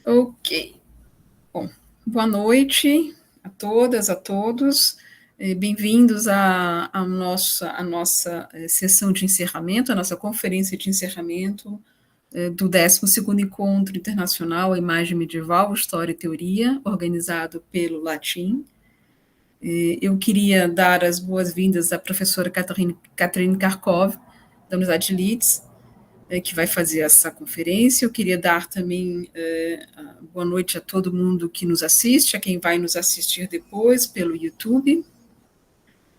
Ok. Bom, boa noite a todas, a todos. Bem-vindos à nossa sessão de encerramento, a nossa conferência de encerramento do 12º Encontro Internacional Imagem Medieval, História e Teoria, organizado pelo Latim. Eu queria dar as boas-vindas à professora Catherine Karkov, da Universidade de Leeds, que vai fazer essa conferência. Eu queria dar também boa noite a todo mundo que nos assiste, a quem vai nos assistir depois pelo YouTube.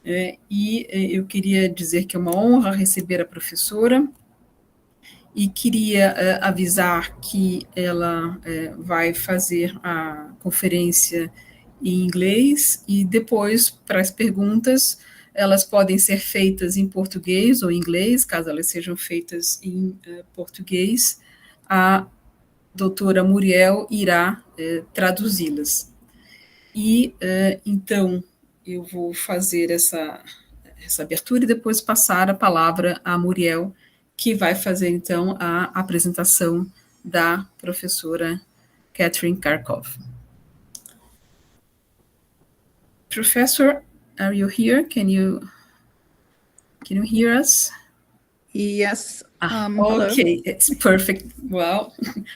E eu queria dizer que é uma honra receber a professora e queria avisar que ela vai fazer a conferência em inglês e depois, para as perguntas, elas podem ser feitas em português ou inglês, caso elas sejam feitas em português, a doutora Muriel irá traduzi-las. E, então, eu vou fazer essa abertura e depois passar a palavra a Muriel, que vai fazer, então, a apresentação da professora Catherine Karkov. Professor, are you here? Can you hear us? Yes. Okay, it's perfect. Well,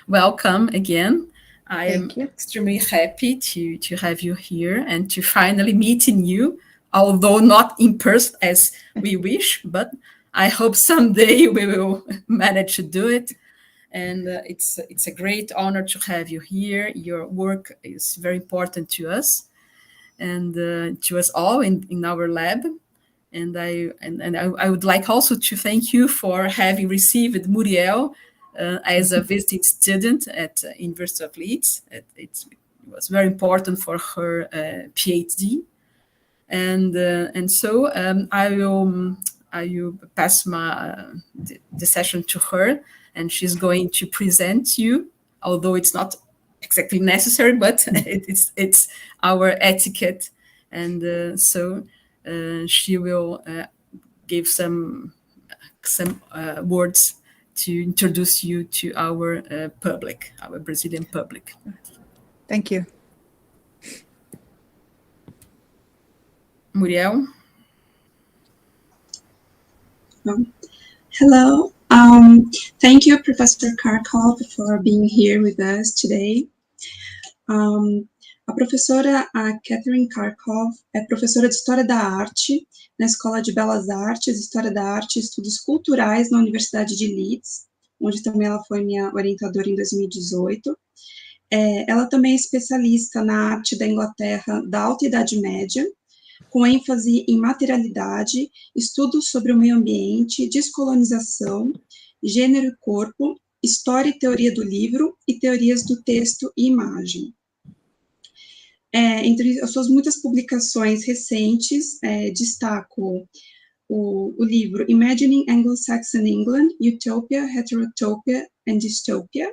welcome again. I am extremely happy to have you here and to finally meeting you, although not in person as we wish, but I hope someday we will manage to do it. And it's a great honor to have you here. Your work is very important to us and to us all in our lab. And I would like also to thank you for having received Muriel as a visiting student at University of Leeds. It was very important for her PhD. And so I will pass the session to her, and she's going to present you, although it's not exactly necessary, but it's our etiquette. And so she will give some words to introduce you to our public, our Brazilian public. Thank you. Muriel? Hello. Thank you, Professor Karkov, for being here with us today. A professora Catherine Karkov é professora de História da Arte na Escola de Belas Artes, História da Arte e Estudos Culturais na Universidade de Leeds, onde também ela foi minha orientadora em 2018. Ela também é especialista na arte da Inglaterra da Alta Idade Média, com ênfase em materialidade, estudos sobre o meio ambiente, descolonização, gênero e corpo, história e teoria do livro e teorias do texto e imagem. Entre as suas muitas publicações recentes, destaco o livro Imagining Anglo-Saxon England, Utopia, Heterotopia and Dystopia,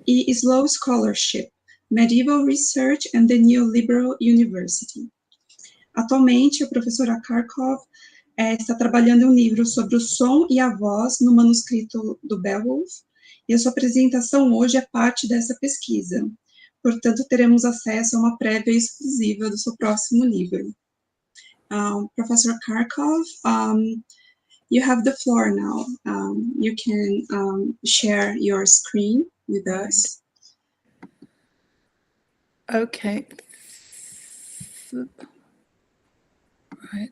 e Slow Scholarship, Medieval Research and the Neoliberal University. Atualmente, a professora Karkov está trabalhando em um livro sobre o som e a voz no manuscrito do Beowulf, e a sua apresentação hoje é parte dessa pesquisa. Portanto, teremos acesso a uma prévia exclusiva do seu próximo livro. Professor Karkov, you have the floor now. You can share your screen with us. Okay. Right.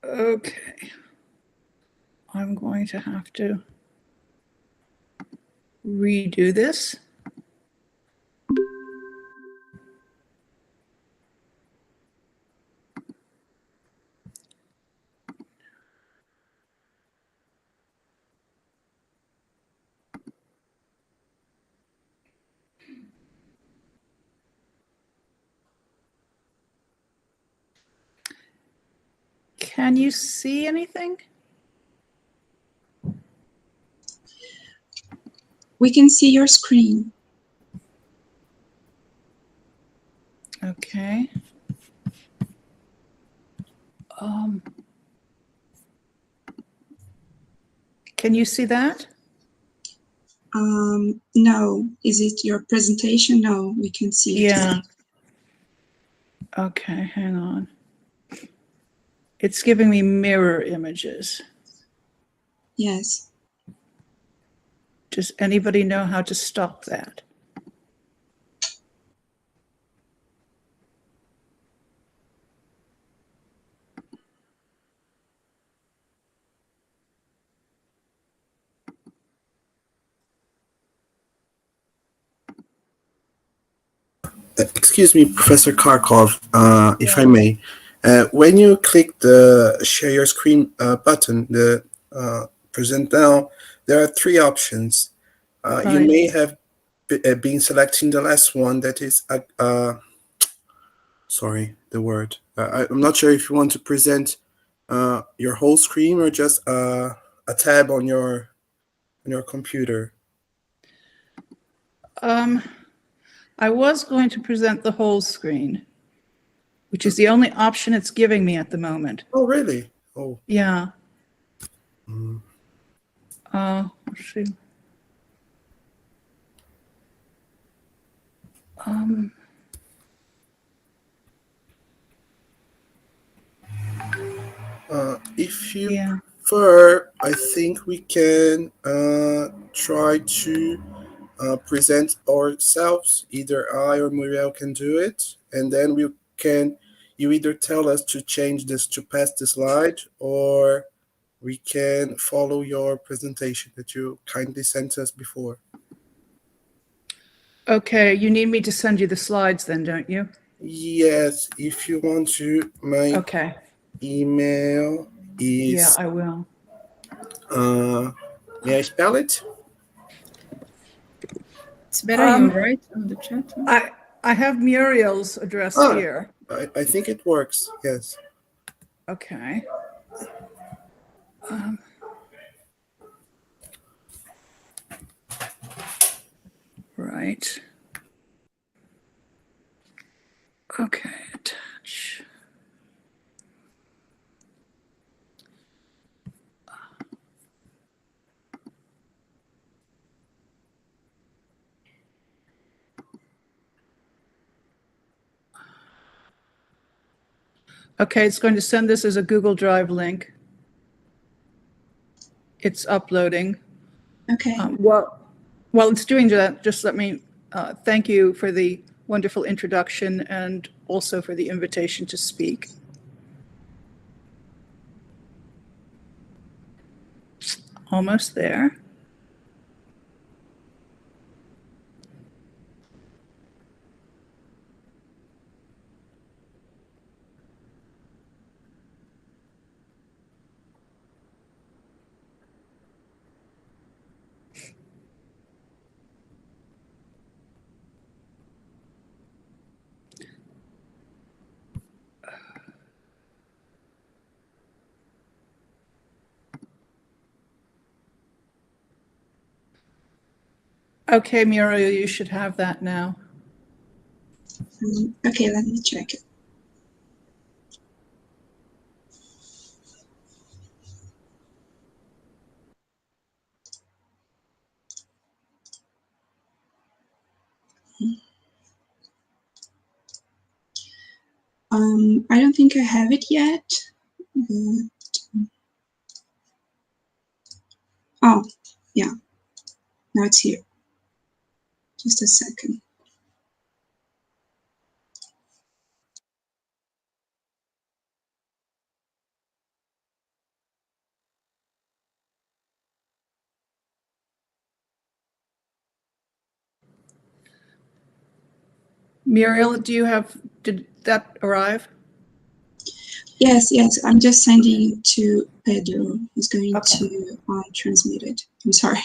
Okay. I'm going to have to redo this. Can you see anything? We can see your screen. Okay. Can you see that? No. Is it your presentation? No, we can see it. Yeah. Okay, hang on. It's giving me mirror images. Yes. Does anybody know how to stop that? Excuse me, Professor Karkov, if I may. When you click the share your screen button, the present now, there are three options. Right. You may have been selecting the last one, that is, sorry, the word. I'm not sure if you want to present your whole screen or just a tab on your computer. I was going to present the whole screen, which is the only option it's giving me at the moment. Oh, really? Oh. Yeah. Mm. Let's see. If you prefer, I think we can try to present ourselves. Either I or Muriel can do it, and then you either tell us to change this to pass the slide, or we can follow your presentation that you kindly sent us before. Okay, you need me to send you the slides then, don't you? Yes, if you want to. My email is... Yeah, I will. May I spell it? It's better you write on the chat. I have Muriel's address here. I think it works, yes. Okay. Right. Okay, attach. Okay, it's going to send this as a Google Drive link. It's uploading. Okay. While it's doing that, just let me thank you for the wonderful introduction and also for the invitation to speak. Almost there. Okay, Muriel, you should have that now. Okay, let me check it. I don't think I have it yet, but... Oh, yeah. Now it's here. Just a second. Muriel, did that arrive? Yes, I'm just sending it to Pedro. He's going to transmit it. I'm sorry.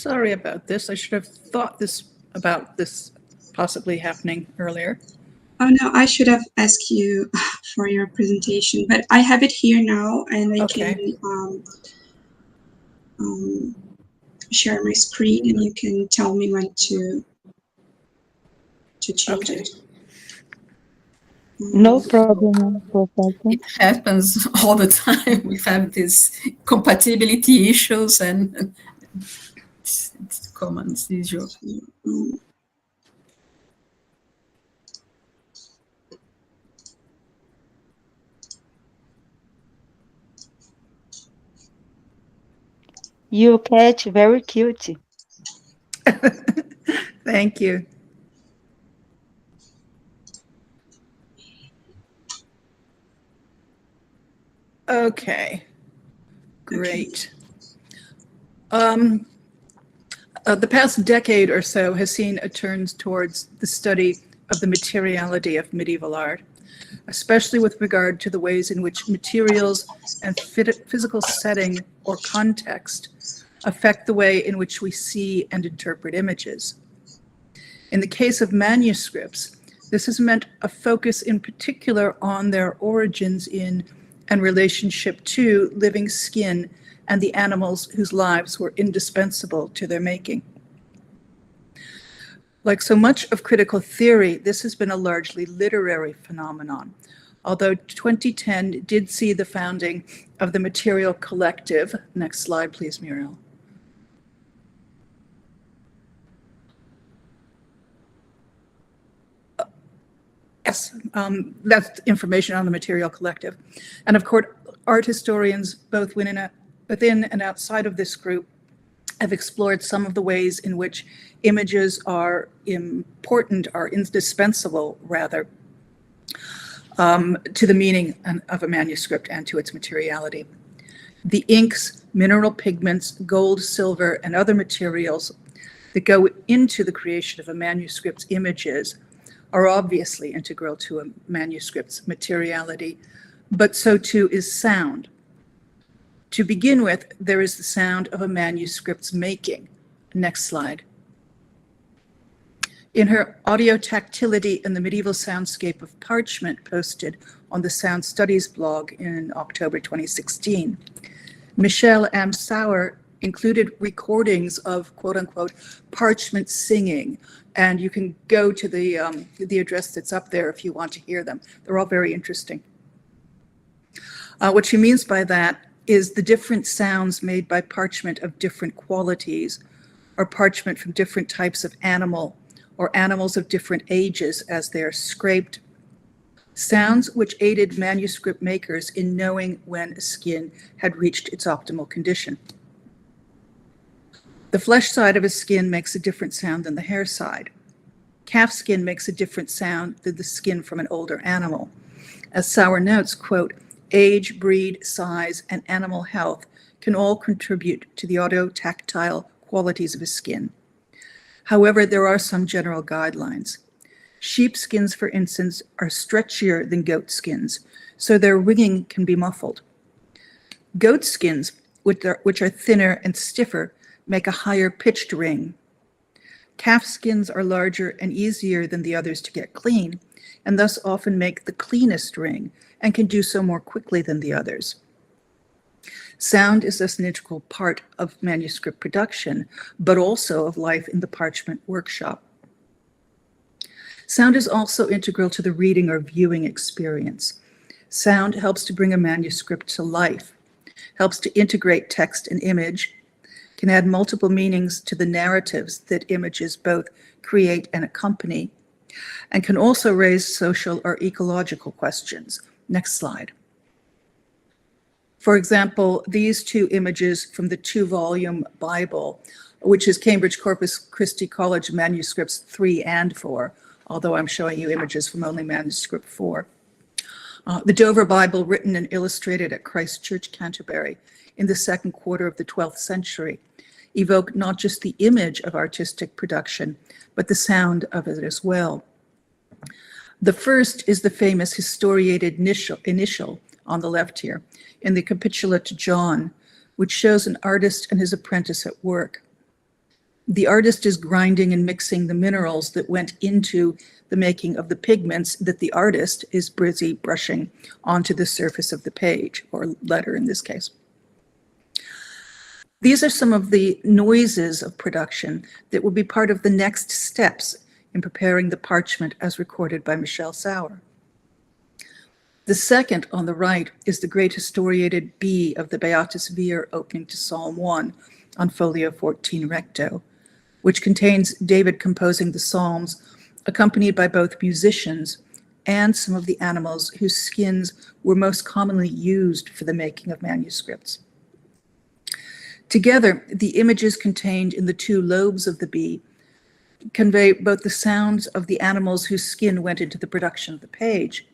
Sorry about this. I should have thought about this possibly happening earlier. Oh no, I should have asked you for your presentation, but I have it here now, and I Okay. can share my screen, and you can tell me when to change Okay. it. No problem, Professor. It happens all the time. We have these compatibility issues, and it's common, it's usual. You catch very cute. Thank you. Okay, great. The past decade or so has seen a turn towards the study of the materiality of medieval art, especially with regard to the ways in which materials and physical setting or context affect the way in which we see and interpret images. In the case of manuscripts, this has meant a focus in particular on their origins in and relationship to living skin and the animals whose lives were indispensable to their making. Like so much of critical theory, this has been a largely literary phenomenon, although 2010 did see the founding of the Material Collective. Next slide, please, Muriel. Yes, that's information on the Material Collective. And of course, art historians, both within and outside of this group, have explored some of the ways in which images are important, are indispensable, rather, to the meaning of a manuscript and to its materiality. The inks, mineral pigments, gold, silver, and other materials that go into the creation of a manuscript's images are obviously integral to a manuscript's materiality, but so too is sound. To begin with, there is the sound of a manuscript's making. Next slide. In her Audio Tactility in the Medieval Soundscape of Parchment, posted on the Sound Studies blog in October 2016, Michelle M. Sauer included recordings of quote-unquote parchment singing, and you can go to the address that's up there if you want to hear them. They're all very interesting. What she means by that is the different sounds made by parchment of different qualities, or parchment from different types of animal, or animals of different ages as they're scraped. Sounds which aided manuscript makers in knowing when a skin had reached its optimal condition. The flesh side of a skin makes a different sound than the hair side. Calf skin makes a different sound than the skin from an older animal. As Sauer notes, quote, age, breed, size, and animal health can all contribute to the audio-tactile qualities of a skin. However, there are some general guidelines. Sheep skins, for instance, are stretchier than goat skins, so their ringing can be muffled. Goat skins, which are thinner and stiffer, make a higher pitched ring. Calf skins are larger and easier than the others to get clean, and thus often make the cleanest ring, and can do so more quickly than the others. Sound is thus an integral part of manuscript production, but also of life in the parchment workshop. Sound is also integral to the reading or viewing experience. Sound helps to bring a manuscript to life, helps to integrate text and image, can add multiple meanings to the narratives that images both create and accompany, and can also raise social or ecological questions. Next slide. For example, these two images from the 2-volume Bible, which is Cambridge Corpus Christi College manuscripts 3 and 4, although I'm showing you images from only manuscript 4. The Dover Bible, written and illustrated at Christ Church, Canterbury, in the second quarter of the 12th century, evoke not just the image of artistic production, but the sound of it as well. The first is the famous historiated initial on the left here, in the Capitula to John, which shows an artist and his apprentice at work. The artist is grinding and mixing the minerals that went into the making of the pigments that the artist is busy brushing onto the surface of the page, or letter in this case. These are some of the noises of production that will be part of the next steps in preparing the parchment as recorded by Michel Sauer. The second on the right is the great historiated B of the Beatus Vir opening to Psalm 1 on folio 14 recto, which contains David composing the Psalms accompanied by both musicians and some of the animals whose skins were most commonly used for the making of manuscripts. Together, the images contained in the two lobes of the bee convey both the sounds of the animals whose skin went into the production of the page,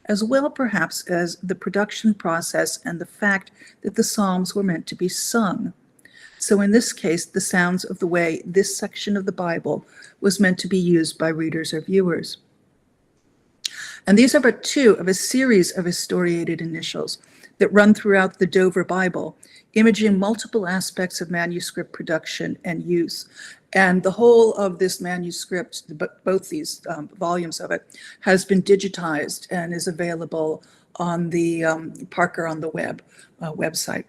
as well perhaps as the production process and the fact that the Psalms were meant to be sung. So in this case, the sounds of the way this section of the Bible was meant to be used by readers or viewers. And these are but two of a series of historiated initials that run throughout the Dover Bible, imaging multiple aspects of manuscript production and use. And the whole of this manuscript, both these volumes of it, has been digitized and is available on the Parker on the Web website.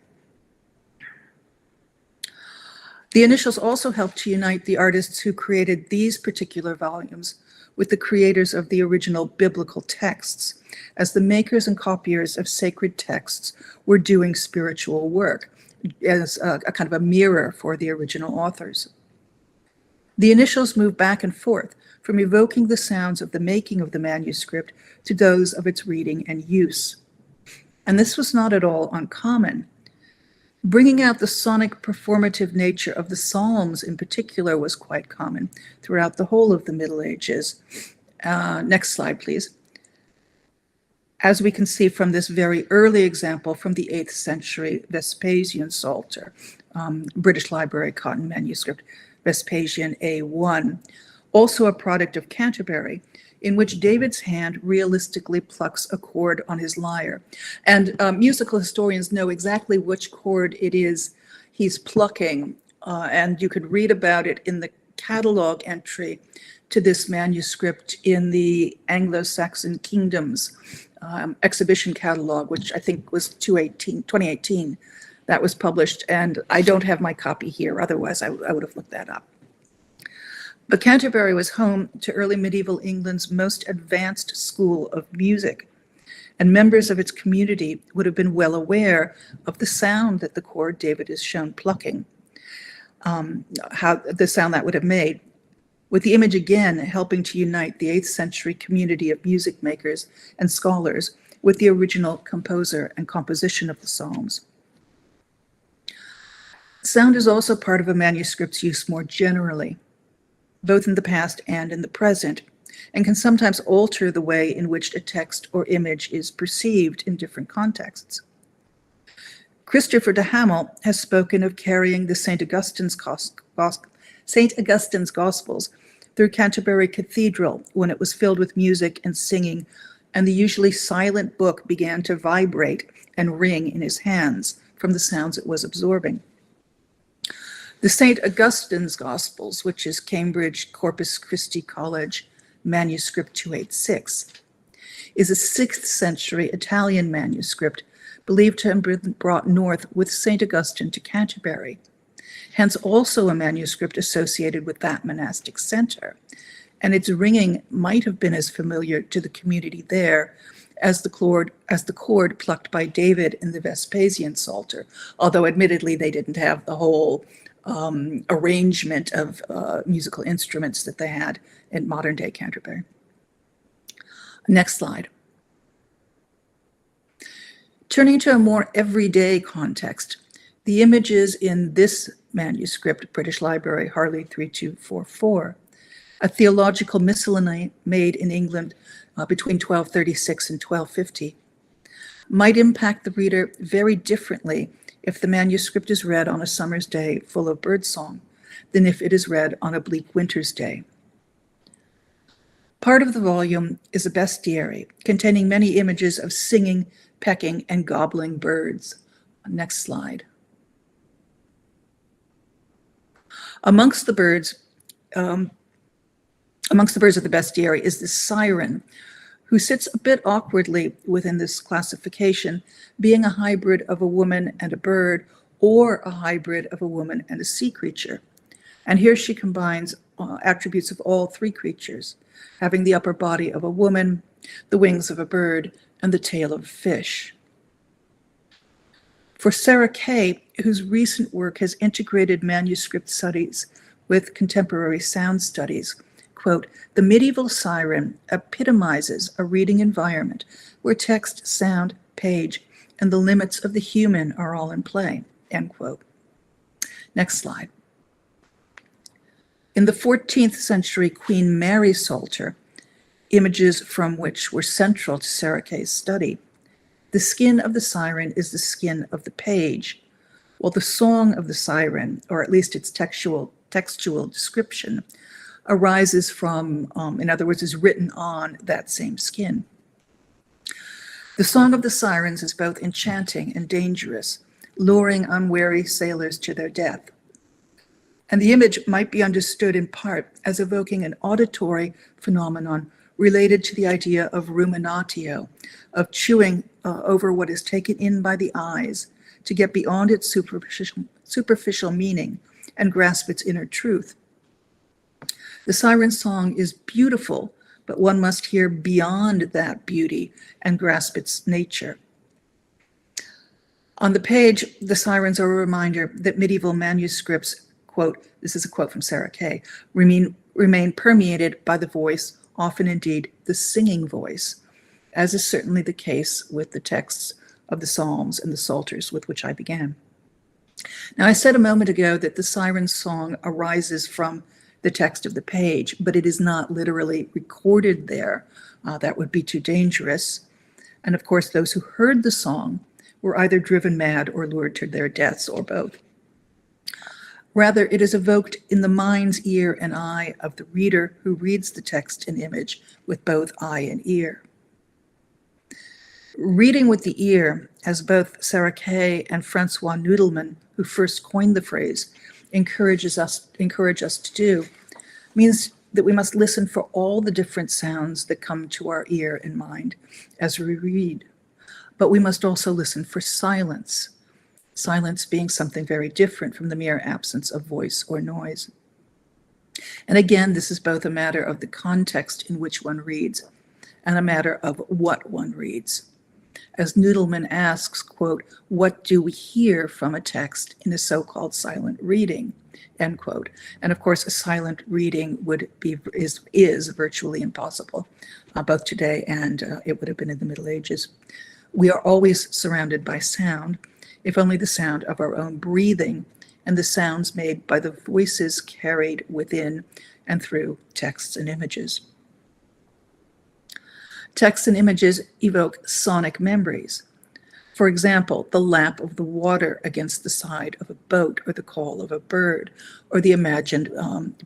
The initials also help to unite the artists who created these particular volumes with the creators of the original biblical texts, as the makers and copiers of sacred texts were doing spiritual work as a kind of a mirror for the original authors. The initials move back and forth from evoking the sounds of the making of the manuscript to those of its reading and use. And this was not at all uncommon. Bringing out the sonic performative nature of the Psalms in particular was quite common throughout the whole of the Middle Ages. Next slide, please. As we can see from this very early example from the 8th century Vespasian Psalter, British Library Cotton Manuscript, Vespasian A1, also a product of Canterbury, in which David's hand realistically plucks a chord on his lyre. And musical historians know exactly which chord it is he's plucking, and you could read about it in the catalog entry to this manuscript in the Anglo-Saxon Kingdoms exhibition catalog, which I think was 2018. That was published, and I don't have my copy here, otherwise I would have looked that up. But Canterbury was home to early medieval England's most advanced school of music, and members of its community would have been well aware of the sound that the chord David is shown plucking, how the sound that would have made, with the image again helping to unite the 8th century community of music makers and scholars with the original composer and composition of the Psalms. Sound is also part of a manuscript's use more generally, both in the past and in the present, and can sometimes alter the way in which a text or image is perceived in different contexts. Christopher de Hamel has spoken of carrying the St. Augustine's Gospels through Canterbury Cathedral when it was filled with music and singing, and the usually silent book began to vibrate and ring in his hands from the sounds it was absorbing. The St. Augustine's Gospels, which is Cambridge Corpus Christi College Manuscript 286, is a 6th century Italian manuscript believed to have been brought north with St. Augustine to Canterbury, hence also a manuscript associated with that monastic center, and its ringing might have been as familiar to the community there as the chord plucked by David in the Vespasian Psalter, although admittedly they didn't have the whole arrangement of musical instruments that they had in modern day Canterbury. Next slide. Turning to a more everyday context, the images in this manuscript, British Library, Harley 3244, a theological miscellany made in England between 1236 and 1250, might impact the reader very differently if the manuscript is read on a summer's day full of birdsong than if it is read on a bleak winter's day. Part of the volume is a bestiary containing many images of singing, pecking, and gobbling birds. Next slide. Amongst the birds of the bestiary is the siren, who sits a bit awkwardly within this classification, being a hybrid of a woman and a bird, or a hybrid of a woman and a sea creature. And here she combines attributes of all three creatures, having the upper body of a woman, the wings of a bird, and the tail of a fish. For Sarah Kay, whose recent work has integrated manuscript studies with contemporary sound studies, quote, the medieval siren epitomizes a reading environment where text, sound, page, and the limits of the human are all in play, end quote. Next slide. In the 14th century Queen Mary Psalter, images from which were central to Sarah Kay's study, the skin of the siren is the skin of the page, while the song of the siren, or at least its textual description, arises from, in other words, is written on that same skin. The song of the sirens is both enchanting and dangerous, luring unwary sailors to their death. And the image might be understood in part as evoking an auditory phenomenon related to the idea of ruminatio, of chewing over what is taken in by the eyes to get beyond its superficial meaning and grasp its inner truth. The siren song is beautiful, but one must hear beyond that beauty and grasp its nature. On the page, the sirens are a reminder that medieval manuscripts, quote, this is a quote from Sarah Kay, remain permeated by the voice, often indeed the singing voice, as is certainly the case with the texts of the Psalms and the Psalters with which I began. Now, I said a moment ago that the siren song arises from the text of the page, but it is not literally recorded there. That would be too dangerous. And of course, those who heard the song were either driven mad or lured to their deaths, or both. Rather, it is evoked in the mind's ear and eye of the reader who reads the text and image with both eye and ear. Reading with the ear, as both Sarah Kay and Francois Noodleman, who first coined the phrase, encourage us to do, means that we must listen for all the different sounds that come to our ear and mind as we read. But we must also listen for silence, silence being something very different from the mere absence of voice or noise. And again, this is both a matter of the context in which one reads and a matter of what one reads. As Noodleman asks, quote, what do we hear from a text in a so-called silent reading, end quote. And of course, a silent reading is virtually impossible, both today and it would have been in the Middle Ages. We are always surrounded by sound, if only the sound of our own breathing and the sounds made by the voices carried within and through texts and images. Texts and images evoke sonic memories. For example, the lap of the water against the side of a boat, or the call of a bird, or the imagined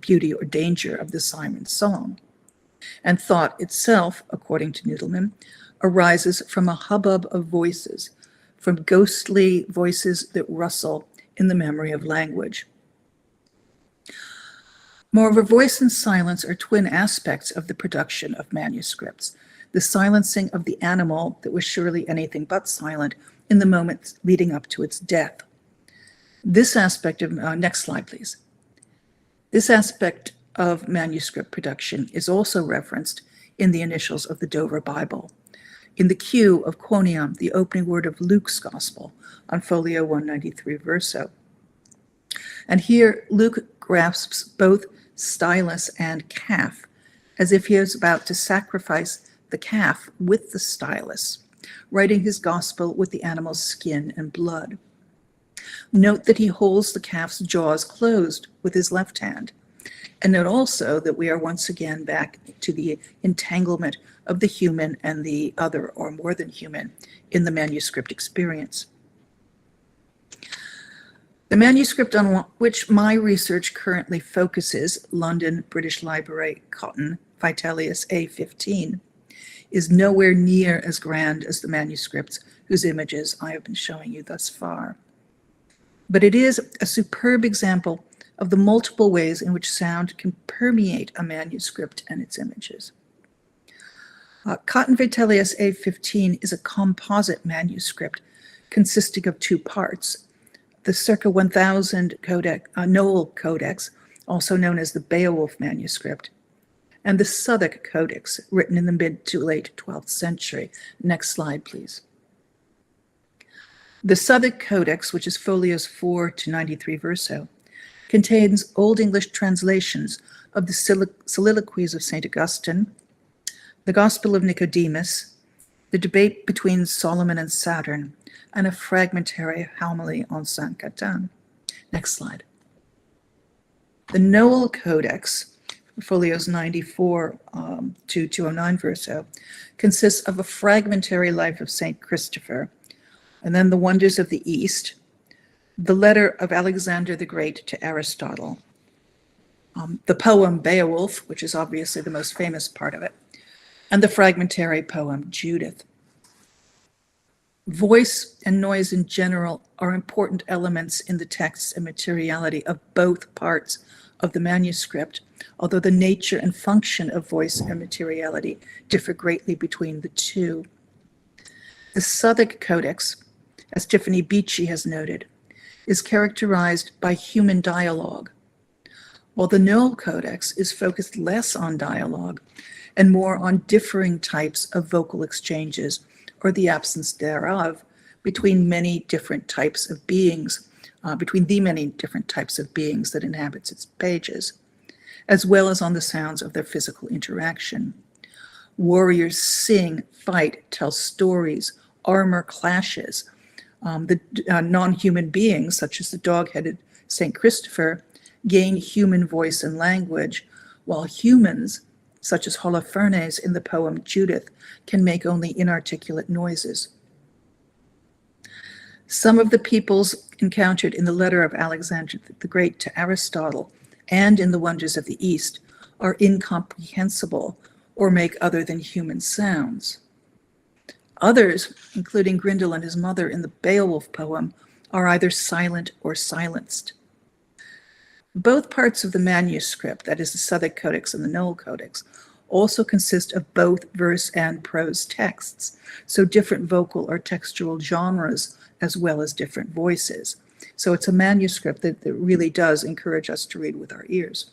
beauty or danger of the siren song. And thought itself, according to Noodleman, arises from a hubbub of voices, from ghostly voices that rustle in the memory of language. Moreover, voice and silence are twin aspects of the production of manuscripts. The silencing of the animal that was surely anything but silent in the moments leading up to its death. This aspect of, next slide, please. This aspect of manuscript production is also referenced in the initials of the Dovra Bible, in the Q of Quoniam, the opening word of Luke's Gospel, on folio 193 verso. And here Luke grasps both stylus and calf, as if he is about to sacrifice the calf with the stylus, writing his gospel with the animal's skin and blood. Note that he holds the calf's jaws closed with his left hand. And note also that we are once again back to the entanglement of the human and the other, or more than human, in the manuscript experience. The manuscript on which my research currently focuses, London, British Library, Cotton, Vitellius A15, is nowhere near as grand as the manuscripts whose images I have been showing you thus far. But it is a superb example of the multiple ways in which sound can permeate a manuscript and its images. Cotton Vitellius A15 is a composite manuscript consisting of two parts. The circa 1000 Noel Codex, also known as the Beowulf manuscript, and the Southwark Codex, written in the mid to late 12th century. Next slide, please. The Southwark Codex, which is folios 4 to 93 verso, contains Old English translations of the soliloquies of St. Augustine, the Gospel of Nicodemus, the debate between Solomon and Saturn, and a fragmentary homily on Saint Catan. Next slide. The Noel Codex, folios 94 to 209 verso, consists of a fragmentary life of St. Christopher, and then the Wonders of the East, the letter of Alexander the Great to Aristotle, the poem Beowulf, which is obviously the most famous part of it, and the fragmentary poem Judith. Voice and noise in general are important elements in the text and materiality of both parts of the manuscript, although the nature and function of voice and materiality differ greatly between the two. The Southwark Codex, as Tiffany Beachy has noted, is characterized by human dialogue, while the Noel Codex is focused less on dialogue and more on differing types of vocal exchanges, or the absence thereof, between many different types of beings, that inhabits its pages, as well as on the sounds of their physical interaction. Warriors sing, fight, tell stories, armor clashes. The non-human beings, such as the dog-headed St. Christopher, gain human voice and language, while humans, such as Holofernes in the poem Judith, can make only inarticulate noises. Some of the peoples encountered in the letter of Alexander the Great to Aristotle and in the Wonders of the East are incomprehensible or make other than human sounds. Others, including Grindal and his mother in the Beowulf poem, are either silent or silenced. Both parts of the manuscript, that is the Southwark Codex and the Noel Codex, also consist of both verse and prose texts, so different vocal or textual genres as well as different voices. So it's a manuscript that really does encourage us to read with our ears.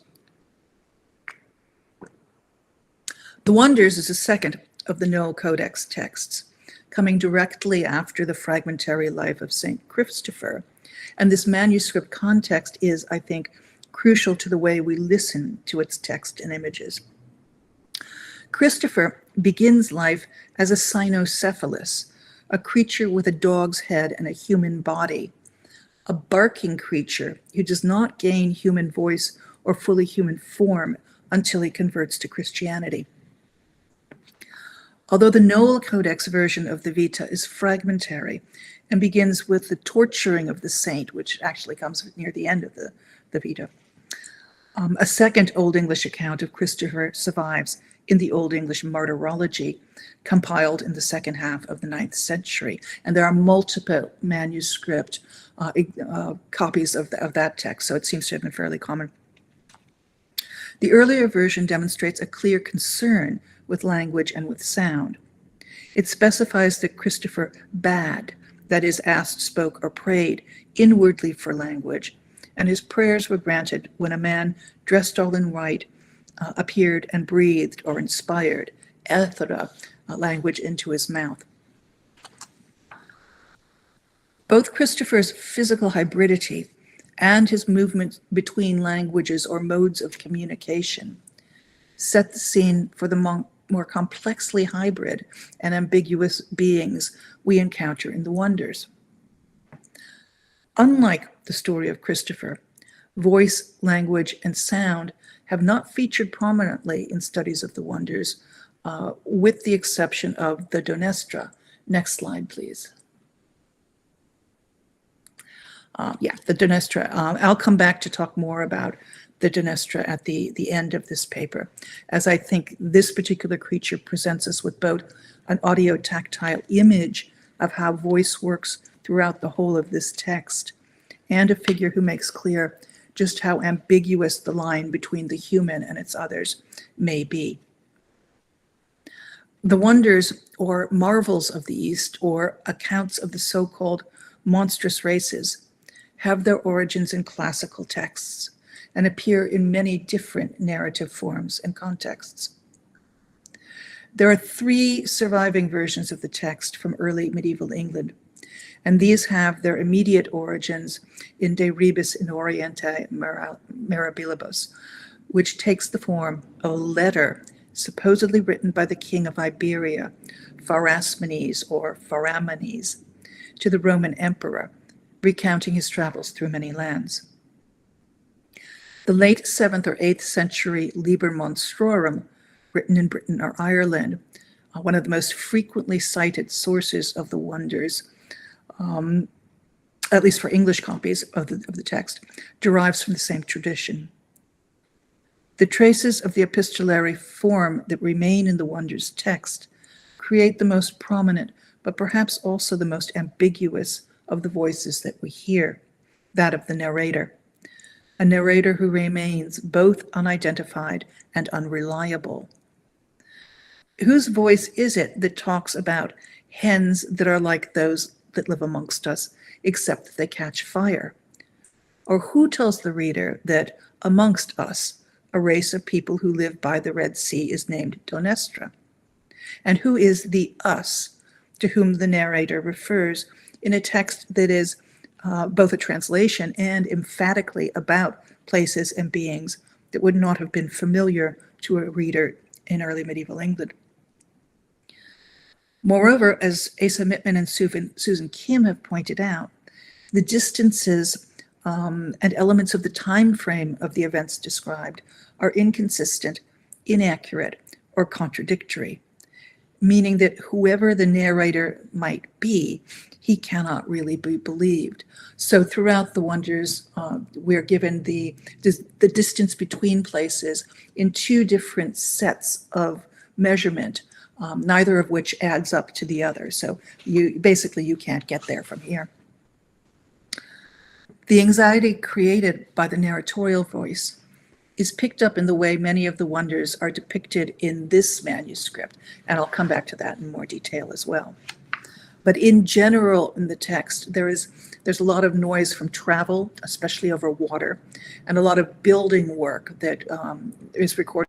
The Wonders is the second of the Noel Codex texts, coming directly after the fragmentary life of St. Christopher. And this manuscript context is, I think, crucial to the way we listen to its text and images. Christopher begins life as a cynocephalus, a creature with a dog's head and a human body, a barking creature who does not gain human voice or fully human form until he converts to Christianity. Although the Noel Codex version of the Vita is fragmentary and begins with the torturing of the saint, which actually comes near the end of the Vita, a second Old English account of Christopher survives in the Old English Martyrology, compiled in the second half of the 9th century. And there are multiple manuscript copies of that text, so it seems to have been fairly common. The earlier version demonstrates a clear concern with language and with sound. It specifies that Christopher bade, that is, asked, spoke, or prayed inwardly for language, and his prayers were granted when a man dressed all in white appeared and breathed or inspired ethera, language, into his mouth. Both Christopher's physical hybridity and his movement between languages or modes of communication set the scene for the more complexly hybrid and ambiguous beings we encounter in the Wonders. Unlike the story of Christopher, voice, language, and sound have not featured prominently in studies of the Wonders, with the exception of the Donestra. Next slide, please. The Donestra. I'll come back to talk more about the Donestra at the end of this paper, as I think this particular creature presents us with both an audio-tactile image of how voice works throughout the whole of this text, and a figure who makes clear just how ambiguous the line between the human and its others may be. The wonders or marvels of the East, or accounts of the so-called monstrous races, have their origins in classical texts and appear in many different narrative forms and contexts. There are 3 surviving versions of the text from early medieval England, and these have their immediate origins in De Rebus in Oriente Mirabilibus, which takes the form of a letter supposedly written by the king of Iberia, Pharasmanes or Pharamenes, to the Roman emperor, recounting his travels through many lands. The late 7th or 8th century Liber Monstrorum, written in Britain or Ireland, one of the most frequently cited sources of the wonders, at least for English copies of the text, derives from the same tradition. The traces of the epistolary form that remain in the wonders text create the most prominent, but perhaps also the most ambiguous of the voices that we hear, that of the narrator, a narrator who remains both unidentified and unreliable. Whose voice is it that talks about hens that are like those that live amongst us, except that they catch fire? Or who tells the reader that amongst us, a race of people who live by the Red Sea is named Donestra? And who is the us to whom the narrator refers in a text that is both a translation and emphatically about places and beings that would not have been familiar to a reader in early medieval England? Moreover, as Asa Mittman and Susan Kim have pointed out, the distances and elements of the time frame of the events described are inconsistent, inaccurate, or contradictory, meaning that whoever the narrator might be, he cannot really be believed. So throughout the wonders, we're given the distance between places in 2 different sets of measurement, neither of which adds up to the other. So you can't get there from here. The anxiety created by the narratorial voice is picked up in the way many of the wonders are depicted in this manuscript, and I'll come back to that in more detail as well. But in general, in the text, there's a lot of noise from travel, especially over water, and a lot of building work that is recorded.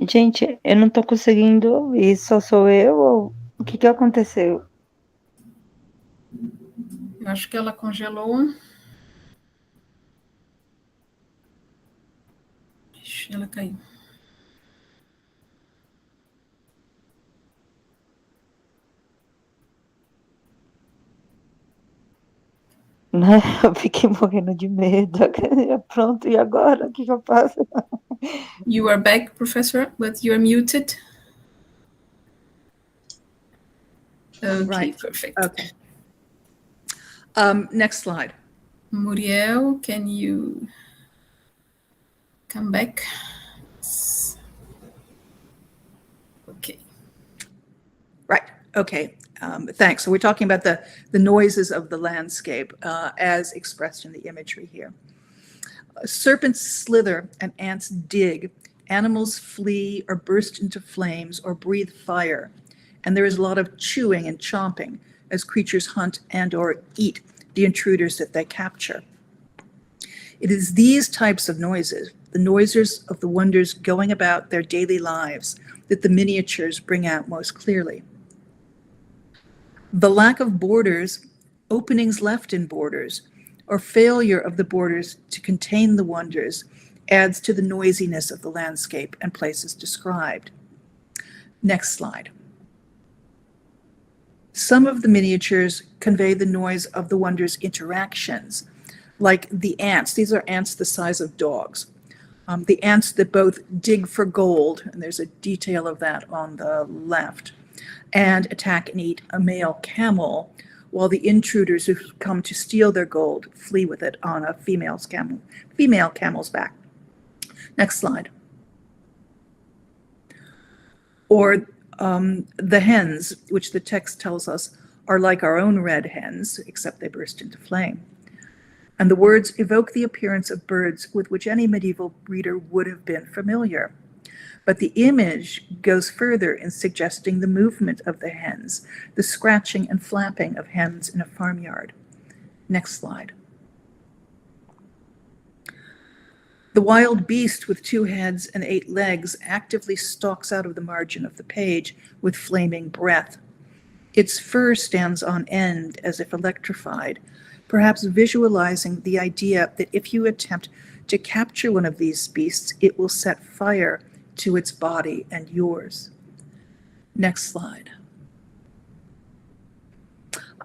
Gente, eu não tô conseguindo ouvir, só sou eu ou o que aconteceu? Eu acho que ela congelou. Ixi, ela caiu. Né? Eu fiquei morrendo de medo. Pronto, e agora? O que eu faço? You are back, Professor, but you are muted. Okay, Right. perfect. Okay. Next slide. Muriel, can you come back? Okay. Right. Okay. Thanks. So we're talking about the noises of the landscape as expressed in the imagery here. Serpents slither and ants dig. Animals flee or burst into flames or breathe fire. And there is a lot of chewing and chomping as creatures hunt and or eat the intruders that they capture. It is these types of noises, the noises of the wonders going about their daily lives, that the miniatures bring out most clearly. The lack of borders, openings left in borders, or failure of the borders to contain the wonders adds to the noisiness of the landscape and places described. Next slide. Some of the miniatures convey the noise of the wonders' interactions, like the ants. These are ants the size of dogs. The ants that both dig for gold, and there's a detail of that on the left, and attack and eat a male camel, while the intruders who come to steal their gold flee with it on a female camel's back. Next slide. Or the hens, which the text tells us are like our own red hens, except they burst into flame. And the words evoke the appearance of birds with which any medieval reader would have been familiar. But the image goes further in suggesting the movement of the hens, the scratching and flapping of hens in a farmyard. Next slide. The wild beast with 2 heads and 8 legs actively stalks out of the margin of the page with flaming breath. Its fur stands on end as if electrified, perhaps visualizing the idea that if you attempt to capture one of these beasts, it will set fire to its body and yours. Next slide.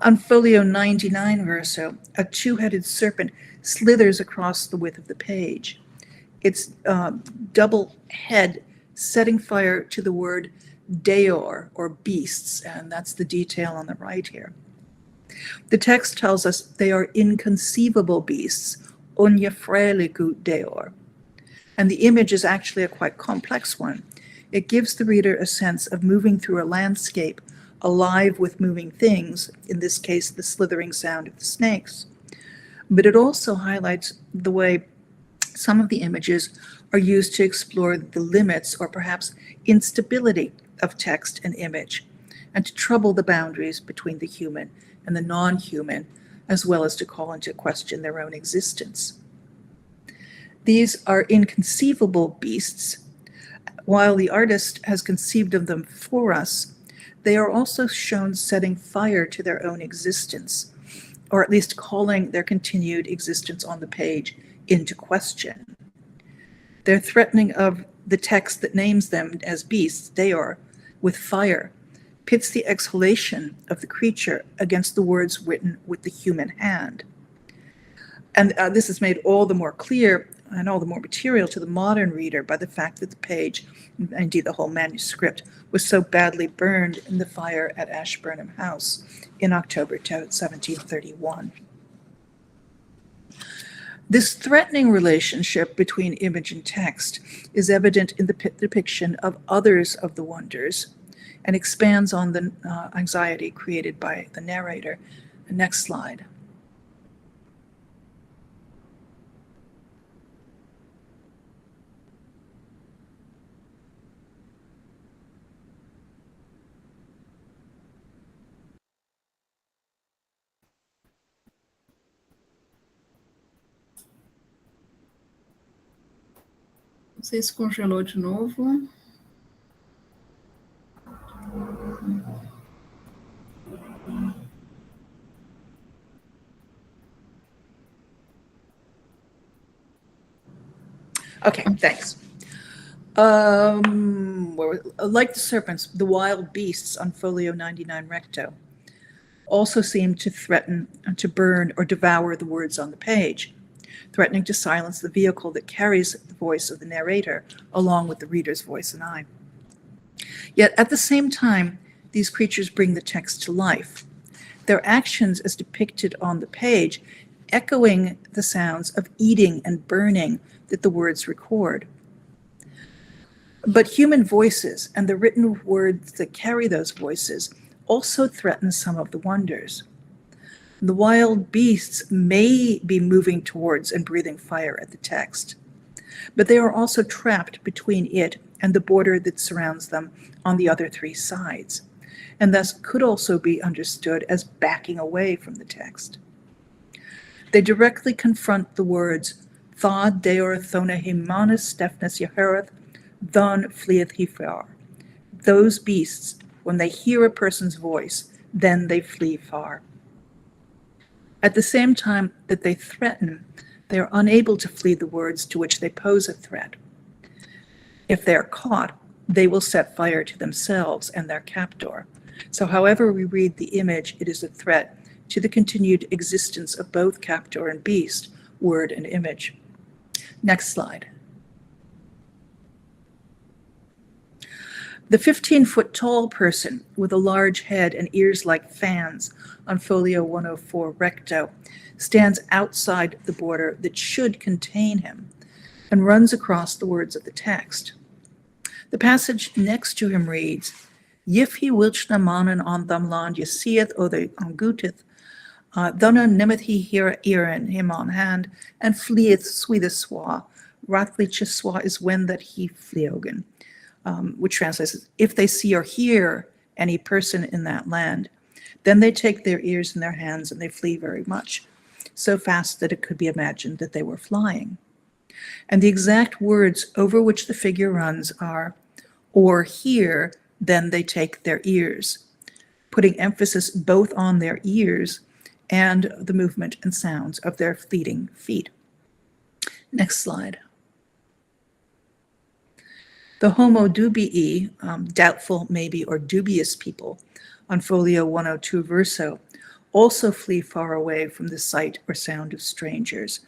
On folio 99 verso, a 2-headed serpent slithers across the width of the page. Its double head setting fire to the word deor, or beasts, and that's the detail on the right here. The text tells us they are inconceivable beasts, onjefreliku deor. And the image is actually a quite complex one. It gives the reader a sense of moving through a landscape alive with moving things, in this case, the slithering sound of the snakes. But it also highlights the way some of the images are used to explore the limits or perhaps instability of text and image, and to trouble the boundaries between the human and the non-human, as well as to call into question their own existence. These are inconceivable beasts. While the artist has conceived of them for us, they are also shown setting fire to their own existence, or at least calling their continued existence on the page into question. Their threatening of the text that names them as beasts, deor, with fire, pits the exhalation of the creature against the words written with the human hand. And this is made all the more clear and all the more material to the modern reader by the fact that the page, indeed the whole manuscript, was so badly burned in the fire at Ashburnham House in October 1731. This threatening relationship between image and text is evident in the depiction of others of the wonders and expands on the anxiety created by the narrator. The next slide. Não sei se congelou de novo. Okay, thanks. Like the serpents, the wild beasts on folio 99 recto also seem to threaten to burn or devour the words on the page, threatening to silence the vehicle that carries the voice of the narrator along with the reader's voice and eye. Yet at the same time, these creatures bring the text to life, their actions as depicted on the page echoing the sounds of eating and burning that the words record. But human voices and the written words that carry those voices also threaten some of the wonders. The wild beasts may be moving towards and breathing fire at the text, but they are also trapped between it and the border that surrounds them on the other 3 sides, and thus could also be understood as backing away from the text. They directly confront the words, Tha deor thona himanis stephnus yahereth, thon fleeth he far. Those beasts, when they hear a person's voice, then they flee far. At the same time that they threaten, they are unable to flee the words to which they pose a threat. If they are caught, they will set fire to themselves and their captor. So however we read the image, it is a threat to the continued existence of both captor and beast, word and image. Next slide. The 15-foot tall person with a large head and ears like fans on folio 104 recto stands outside the border that should contain him and runs across the words of the text. The passage next to him reads, Yifhi wilchna mannen on them land yesieth o the anguteth, thunna nemeth he here earen him on hand, and fleeth swede swa, rathliche swa is when that he fleogen. Which translates as, if they see or hear any person in that land, then they take their ears in their hands and they flee very much, so fast that it could be imagined that they were flying. And the exact words over which the figure runs are, or hear, then they take their ears, putting emphasis both on their ears and the movement and sounds of their fleeting feet. Next slide. The homo dubii, doubtful maybe or dubious people, on folio 102 verso, also flee far away from the sight or sound of strangers.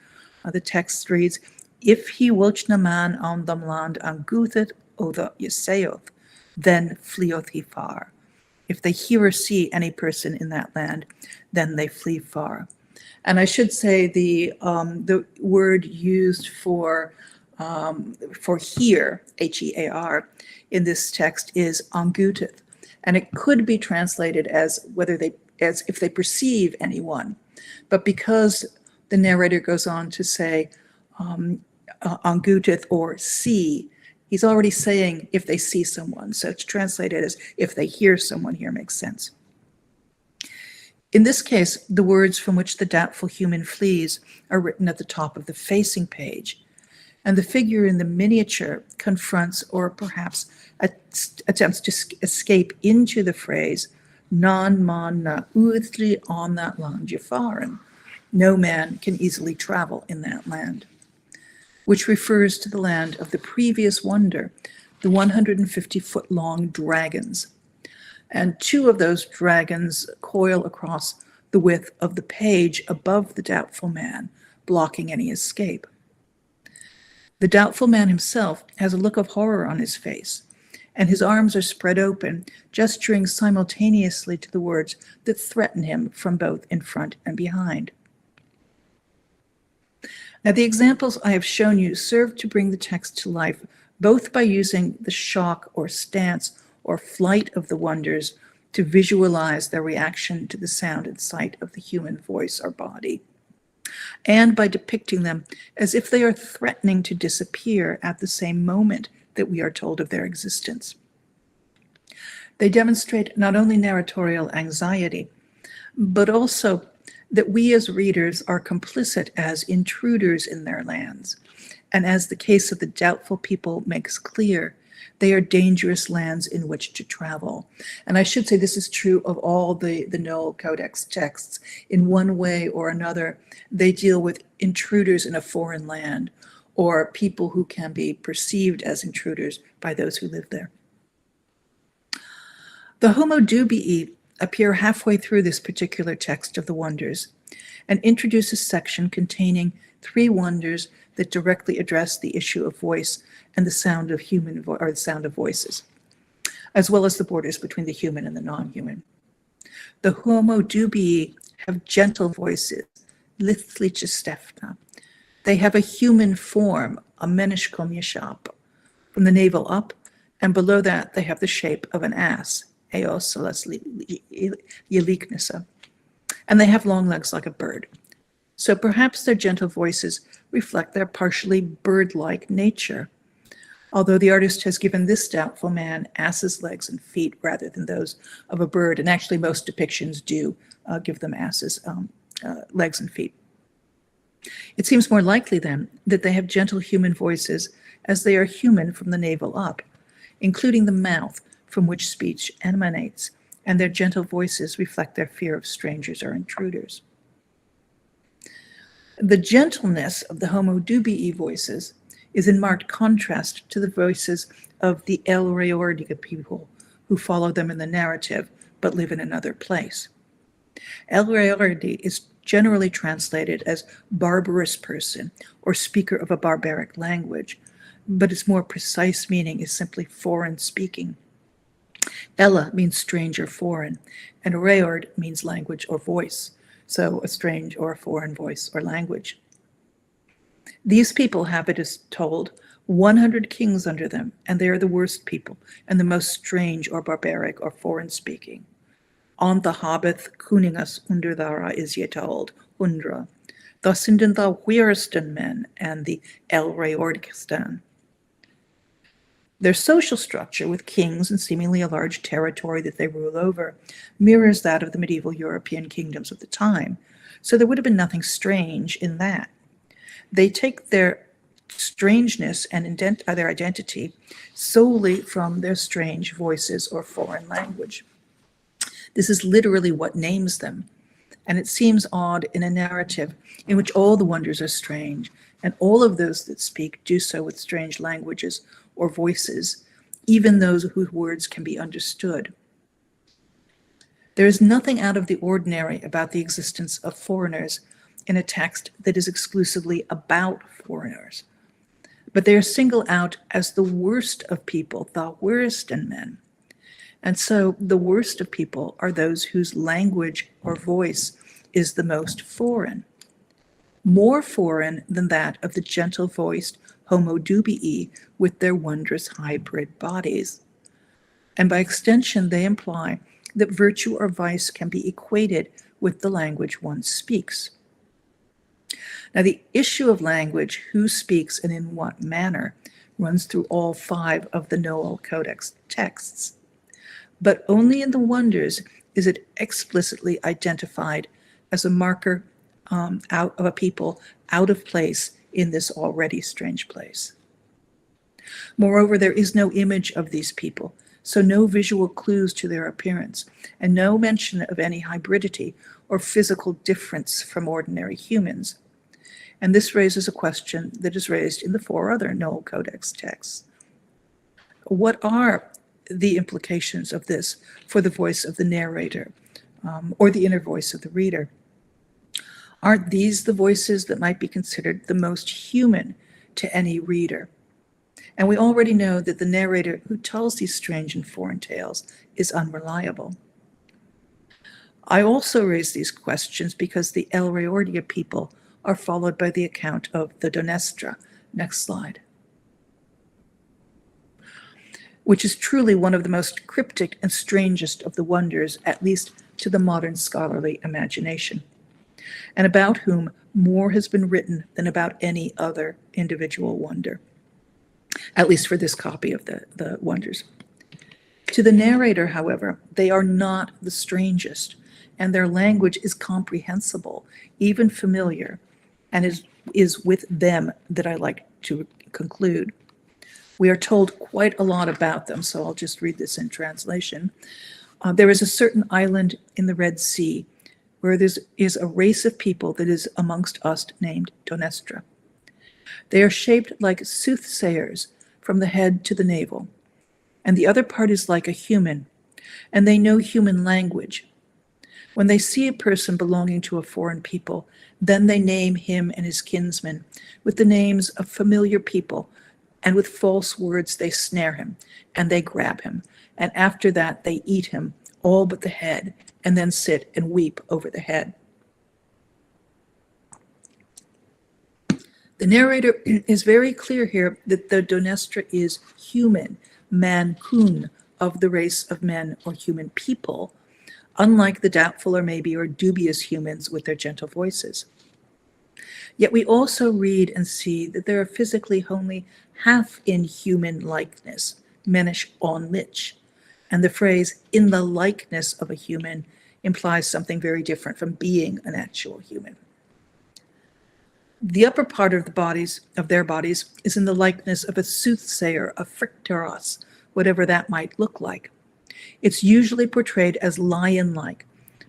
The text reads, if he wilchna man on them land anguthet o the yeseoth, then fleoth he far. If they hear or see any person in that land, then they flee far. And I should say the word used for hear, H-E-A-R, in this text is anguteth, and it could be translated as if they perceive anyone. But because the narrator goes on to say anguteth or see, he's already saying if they see someone. So it's translated as if they hear someone here makes sense. In this case, the words from which the doubtful human flees are written at the top of the facing page, and the figure in the miniature confronts or perhaps attempts to escape into the phrase, non man na uithli on that land jafaren. No man can easily travel in that land, which refers to the land of the previous wonder, the 150-foot-long dragons. And two of those dragons coil across the width of the page above the doubtful man, blocking any escape. The doubtful man himself has a look of horror on his face, and his arms are spread open, gesturing simultaneously to the words that threaten him from both in front and behind. Now, the examples I have shown you serve to bring the text to life, both by using the shock or stance or flight of the wonders to visualize their reaction to the sound and sight of the human voice or body, and by depicting them as if they are threatening to disappear at the same moment that we are told of their existence. They demonstrate not only narratorial anxiety, but also that we as readers are complicit as intruders in their lands. And as the case of the doubtful people makes clear, they are dangerous lands in which to travel. And I should say this is true of all the Noel Codex texts. In one way or another, they deal with intruders in a foreign land, or people who can be perceived as intruders by those who live there. The Homo Dubii appear halfway through this particular text of the wonders and introduce a section containing 3 wonders that directly address the issue of voice and the sound of the sound of voices, as well as the borders between the human and the non-human. The Homo Dubii have gentle voices, lithliche stefna. They have a human form, a menishkom yashap, from the navel up, and below that they have the shape of an ass, eosalas yeliknisa, and they have long legs like a bird. So perhaps their gentle voices reflect their partially bird-like nature, although the artist has given this doubtful man ass's legs and feet rather than those of a bird, and actually most depictions do give them ass's legs and feet. It seems more likely then that they have gentle human voices as they are human from the navel up, including the mouth from which speech emanates, and their gentle voices reflect their fear of strangers or intruders. The gentleness of the Homo Dubii voices is in marked contrast to the voices of the El Reordiga people who follow them in the narrative but live in another place. El Reordi is generally translated as barbarous person or speaker of a barbaric language, but its more precise meaning is simply foreign speaking. Ella means strange or foreign, and reord means language or voice, so a strange or a foreign voice or language. These people have, it is told, 100 kings under them, and they are the worst people and the most strange or barbaric or foreign-speaking. On the Hobbith Kuningas Underdara is yet told, Undra. Thus sind the Wearston men and the El Reordistan. Their social structure, with kings and seemingly a large territory that they rule over, mirrors that of the medieval European kingdoms of the time, so there would have been nothing strange in that. They take their strangeness and their identity solely from their strange voices or foreign language. This is literally what names them, and it seems odd in a narrative in which all the wonders are strange, and all of those that speak do so with strange languages or voices, even those whose words can be understood. There is nothing out of the ordinary about the existence of foreigners in a text that is exclusively about foreigners, but they are singled out as the worst of people, the worst in men. And so the worst of people are those whose language or voice is the most foreign, more foreign than that of the gentle-voiced Homo dubii with their wondrous hybrid bodies. And by extension, they imply that virtue or vice can be equated with the language one speaks. Now, the issue of language, who speaks and in what manner, runs through all 5 of the Noel Codex texts. But only in the wonders is it explicitly identified as a marker out of a people out of place in this already strange place. Moreover, there is no image of these people, so no visual clues to their appearance, and no mention of any hybridity or physical difference from ordinary humans. And this raises a question that is raised in the 4 other Noel Codex texts. What are the implications of this for the voice of the narrator or the inner voice of the reader? Aren't these the voices that might be considered the most human to any reader? And we already know that the narrator who tells these strange and foreign tales is unreliable. I also raise these questions because the El Reordia people are followed by the account of the Donestra. Next slide. Which is truly one of the most cryptic and strangest of the wonders, at least to the modern scholarly imagination, and about whom more has been written than about any other individual wonder, at least for this copy of the wonders. To the narrator, however, they are not the strangest, and their language is comprehensible, even familiar, and is with them that I like to conclude. We are told quite a lot about them, so I'll just read this in translation. There is a certain island in the Red Sea where there is a race of people that is amongst us named Donestra. They are shaped like soothsayers from the head to the navel, and the other part is like a human, and they know human language. When they see a person belonging to a foreign people, then they name him and his kinsmen with the names of familiar people, and with false words they snare him, and they grab him, and after that they eat him, all but the head, and then sit and weep over the head. The narrator is very clear here that the Donestra is human, man-kun, of the race of men or human people, unlike the doubtful or dubious humans with their gentle voices. Yet we also read and see that they are physically only half in human likeness, menish on lich, and the phrase in the likeness of a human implies something very different from being an actual human. The upper part of their bodies is in the likeness of a soothsayer, a fricteros, whatever that might look like. It's usually portrayed as lion-like,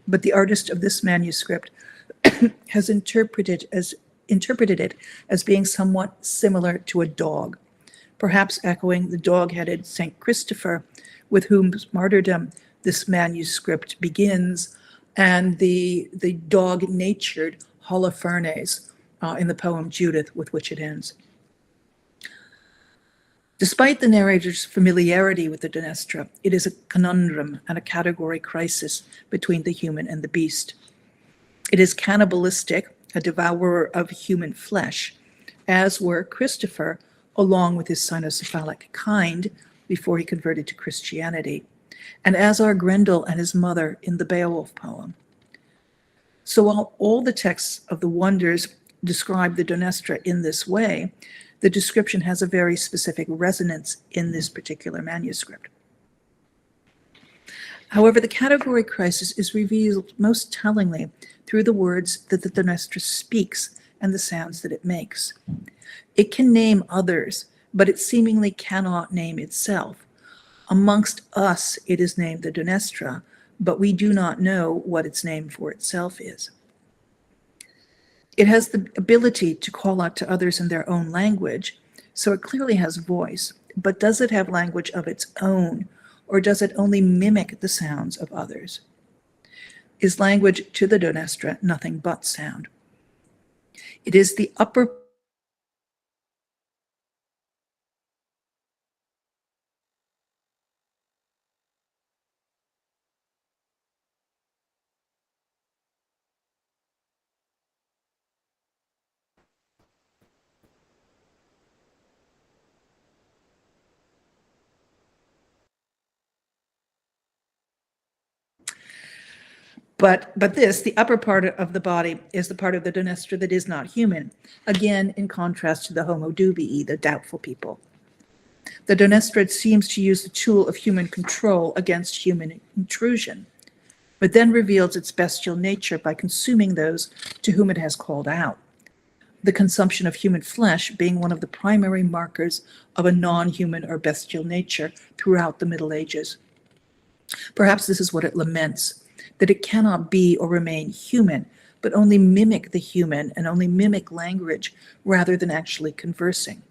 but the artist of this manuscript has interpreted it as being somewhat similar to a dog, perhaps echoing the dog-headed St. Christopher, with whose martyrdom this manuscript begins, and the dog-natured Holofernes in the poem Judith, with which it ends. Despite the narrator's familiarity with the Dnestra, it is a conundrum and a category crisis between the human and the beast. It is cannibalistic, a devourer of human flesh, as were Christopher, along with his cynocephalic kind, before he converted to Christianity, and as are Grendel and his mother in the Beowulf poem. So while all the texts of the wonders describe the Dnestra in this way, the description has a very specific resonance in this particular manuscript. However, the category crisis is revealed most tellingly through the words that the Dnestra speaks and the sounds that it makes. It can name others, but it seemingly cannot name itself. Amongst us, it is named the Dnestra, but we do not know what its name for itself is. It has the ability to call out to others in their own language, so it clearly has voice, but does it have language of its own, or does it only mimic the sounds of others? Is language to the Dnestra nothing but sound? It is the upper But this, the upper part of the body, is the part of the Dnestra that is not human, again in contrast to the Homo dubii, the doubtful people. The Dnestra seems to use the tool of human control against human intrusion, but then reveals its bestial nature by consuming those to whom it has called out, the consumption of human flesh being one of the primary markers of a non-human or bestial nature throughout the Middle Ages. Perhaps this is what it laments, that it cannot be or remain human, but only mimic the human and only mimic language rather than actually conversing.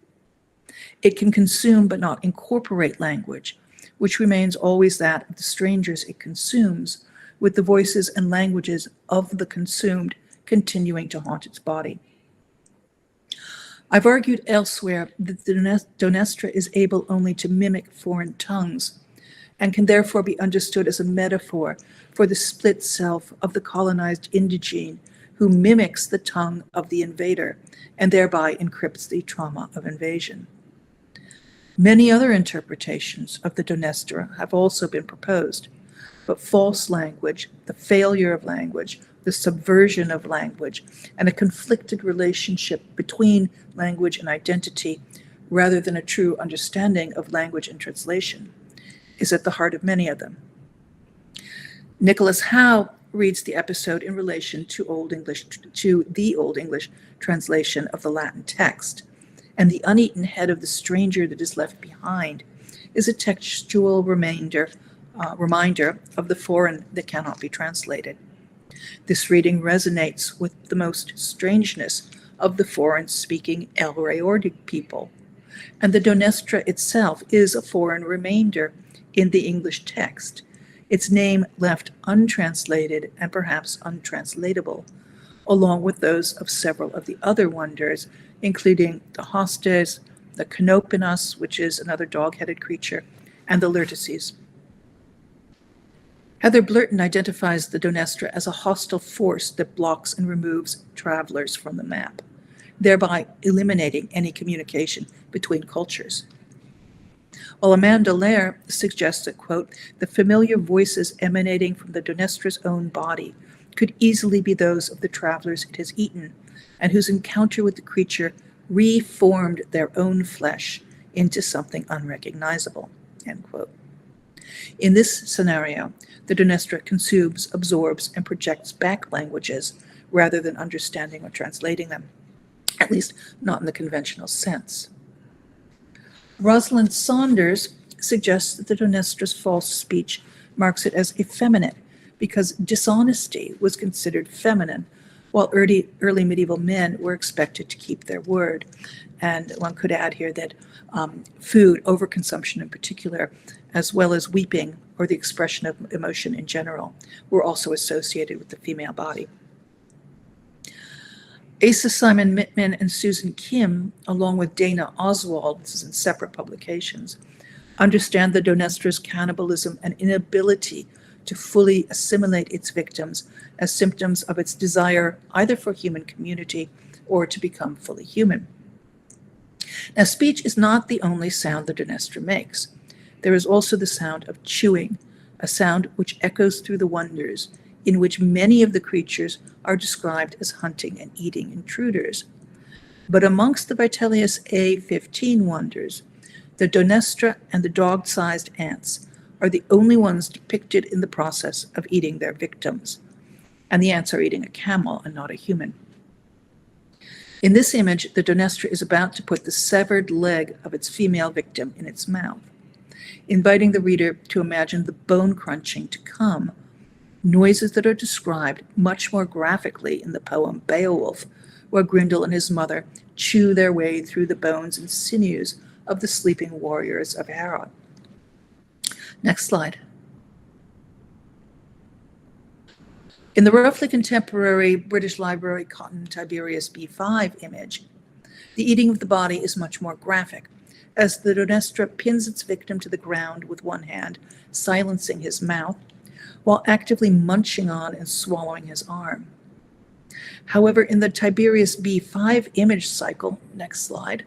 It can consume but not incorporate language, which remains always that of the strangers it consumes, with the voices and languages of the consumed continuing to haunt its body. I've argued elsewhere that the Dnestra is able only to mimic foreign tongues, and can therefore be understood as a metaphor for the split self of the colonized indigene who mimics the tongue of the invader and thereby encrypts the trauma of invasion. Many other interpretations of the Dnestra have also been proposed, but false language, the failure of language, the subversion of language, and a conflicted relationship between language and identity, rather than a true understanding of language and translation, is at the heart of many of them. Nicholas Howe reads the episode in relation to the Old English translation of the Latin text, and the uneaten head of the stranger that is left behind is a textual reminder of the foreign that cannot be translated. This reading resonates with the most strangeness of the foreign-speaking El Reordi people, and the Dnestra itself is a foreign remainder in the English text, its name left untranslated and perhaps untranslatable, along with those of several of the other wonders, including the hostes, the canopinas, which is another dog-headed creature, and the lurtices. Heather Blurton identifies the Dnestra as a hostile force that blocks and removes travelers from the map, thereby eliminating any communication between cultures. While Amanda Lair suggests that, quote, the familiar voices emanating from the Dnestra's own body could easily be those of the travelers it has eaten, and whose encounter with the creature reformed their own flesh into something unrecognizable, end quote. In this scenario, the Dnestra consumes, absorbs, and projects back languages rather than understanding or translating them, at least not in the conventional sense. Rosalind Saunders suggests that the Dnestra's false speech marks it as effeminate because dishonesty was considered feminine, while early medieval men were expected to keep their word. And one could add here that food, overconsumption in particular, as well as weeping or the expression of emotion in general, were also associated with the female body. Asa Simon Mittman and Susan Kim, along with Dana Oswald, this is in separate publications, understand the Donestra's cannibalism and inability to fully assimilate its victims as symptoms of its desire either for human community or to become fully human. Now, speech is not the only sound the Donestra makes. There is also the sound of chewing, a sound which echoes through the wonders, in which many of the creatures are described as hunting and eating intruders. But amongst the Vitellius A15 wonders, the Donestra and the dog-sized ants are the only ones depicted in the process of eating their victims. And the ants are eating a camel and not a human. In this image, the Donestra is about to put the severed leg of its female victim in its mouth, inviting the reader to imagine the bone crunching to come, noises that are described much more graphically in the poem Beowulf, where Grendel and his mother chew their way through the bones and sinews of the sleeping warriors of Herod. Next slide. In the roughly contemporary British Library Cotton Tiberius B5 image, the eating of the body is much more graphic, as the Donestra pins its victim to the ground with one hand, silencing his mouth, while actively munching on and swallowing his arm. However, in the Tiberius B5 image cycle, next slide,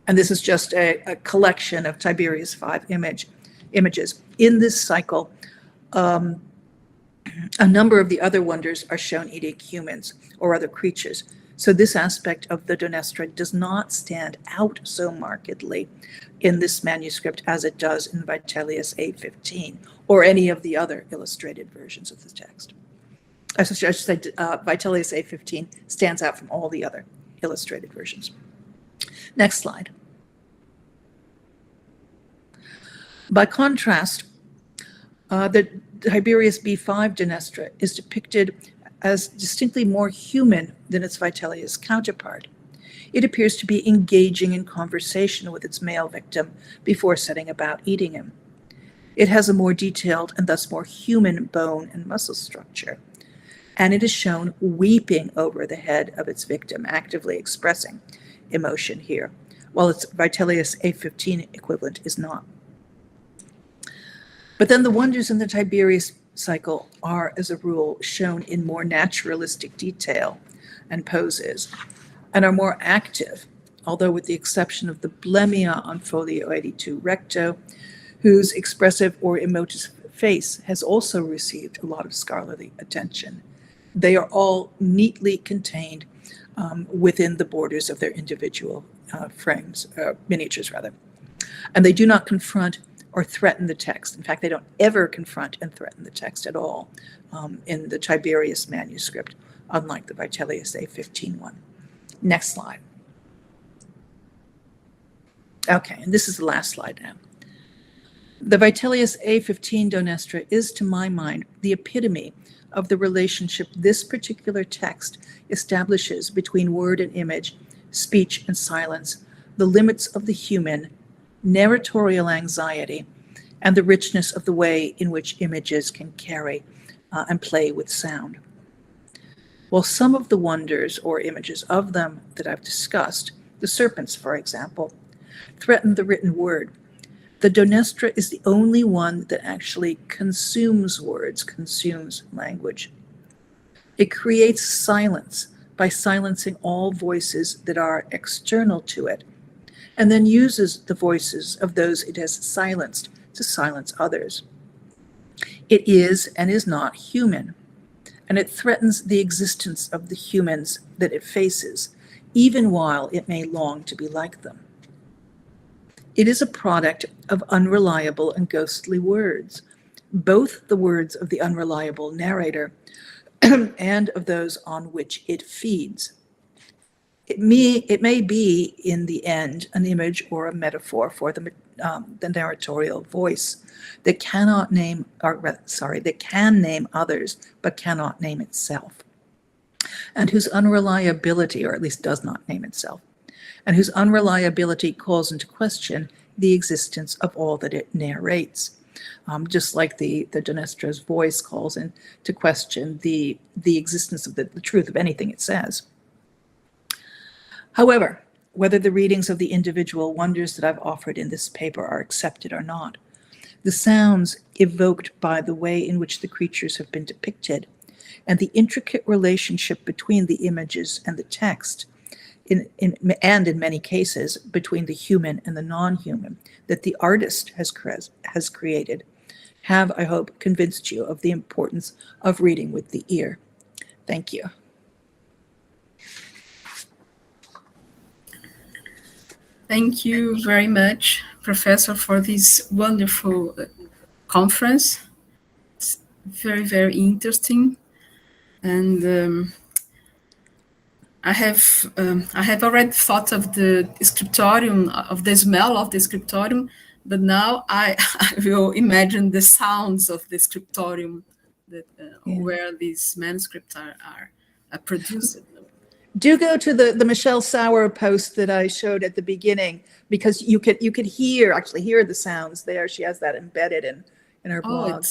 and this is just a collection of Tiberius 5 images. In this cycle, a number of the other wonders are shown eating humans or other creatures. So this aspect of the Donestra does not stand out so markedly in this manuscript as it does in Vitellius A15 or any of the other illustrated versions of the text. I should say Vitellius A15 stands out from all the other illustrated versions. Next slide. By contrast, the Tiberius B5 Donestra is depicted as distinctly more human than its Vitellius counterpart. It appears to be engaging in conversation with its male victim before setting about eating him. It has a more detailed and thus more human bone and muscle structure, and it is shown weeping over the head of its victim, actively expressing emotion here, while its Vitellius A15 equivalent is not. But then the wonders in the Tiberius cycle are, as a rule, shown in more naturalistic detail and poses, and are more active, although with the exception of the Blemia on folio 82 recto, whose expressive or emotive face has also received a lot of scholarly attention. They are all neatly contained within the borders of their individual miniatures rather. And they do not confront or threaten the text. In fact, they don't ever confront and threaten the text at all in the Tiberius manuscript, unlike the Vitellius A15 one. Next slide. Okay, and this is the last slide now. The Vitellius A15 Donestra is, to my mind, the epitome of the relationship this particular text establishes between word and image, speech and silence, the limits of the human, narratorial anxiety, and the richness of the way in which images can carry and play with sound. While some of the wonders or images of them that I've discussed, the serpents, for example, threaten the written word, the Donestra is the only one that actually consumes words, consumes language. It creates silence by silencing all voices that are external to it, and then uses the voices of those it has silenced to silence others. It is and is not human, and it threatens the existence of the humans that it faces, even while it may long to be like them. It is a product of unreliable and ghostly words, both the words of the unreliable narrator and of those on which it feeds. It may be, in the end, an image or a metaphor for the narratorial voice that cannot name, that can name others, but cannot name itself, and whose unreliability, or at least does not name itself, and whose unreliability calls into question the existence of all that it narrates, just like the Denestra's voice calls into question the existence of the truth of anything it says. However, whether the readings of the individual wonders that I've offered in this paper are accepted or not, the sounds evoked by the way in which the creatures have been depicted, and the intricate relationship between the images and the text, and in many cases between the human and the non-human, that the artist has created, have, I hope, convinced you of the importance of reading with the ear. Thank you. Thank you very much, Professor, for this wonderful conference. It's very, very interesting. And I have already thought of the scriptorium, of the smell of the scriptorium, but now I will imagine the sounds of the scriptorium that where these manuscripts are produced. Do go to the Michelle Sauer post that I showed at the beginning, because you could actually hear the sounds there. She has that embedded in her blog.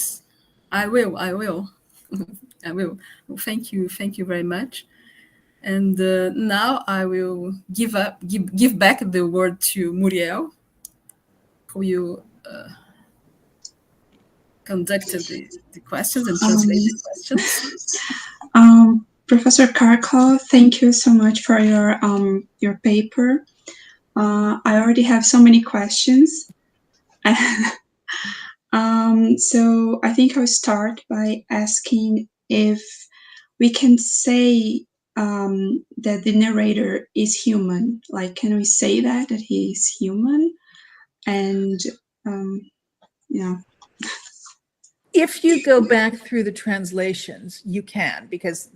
I will. I will. Well, thank you very much. And now I will give back the word to Muriel, who will conduct the questions and translate the questions. Professor Karkov, thank you so much for your paper. I already have so many questions. So I think I'll start by asking if we can say that the narrator is human. Like, can we say that he is human? And yeah. If you go back through the translations, you can, because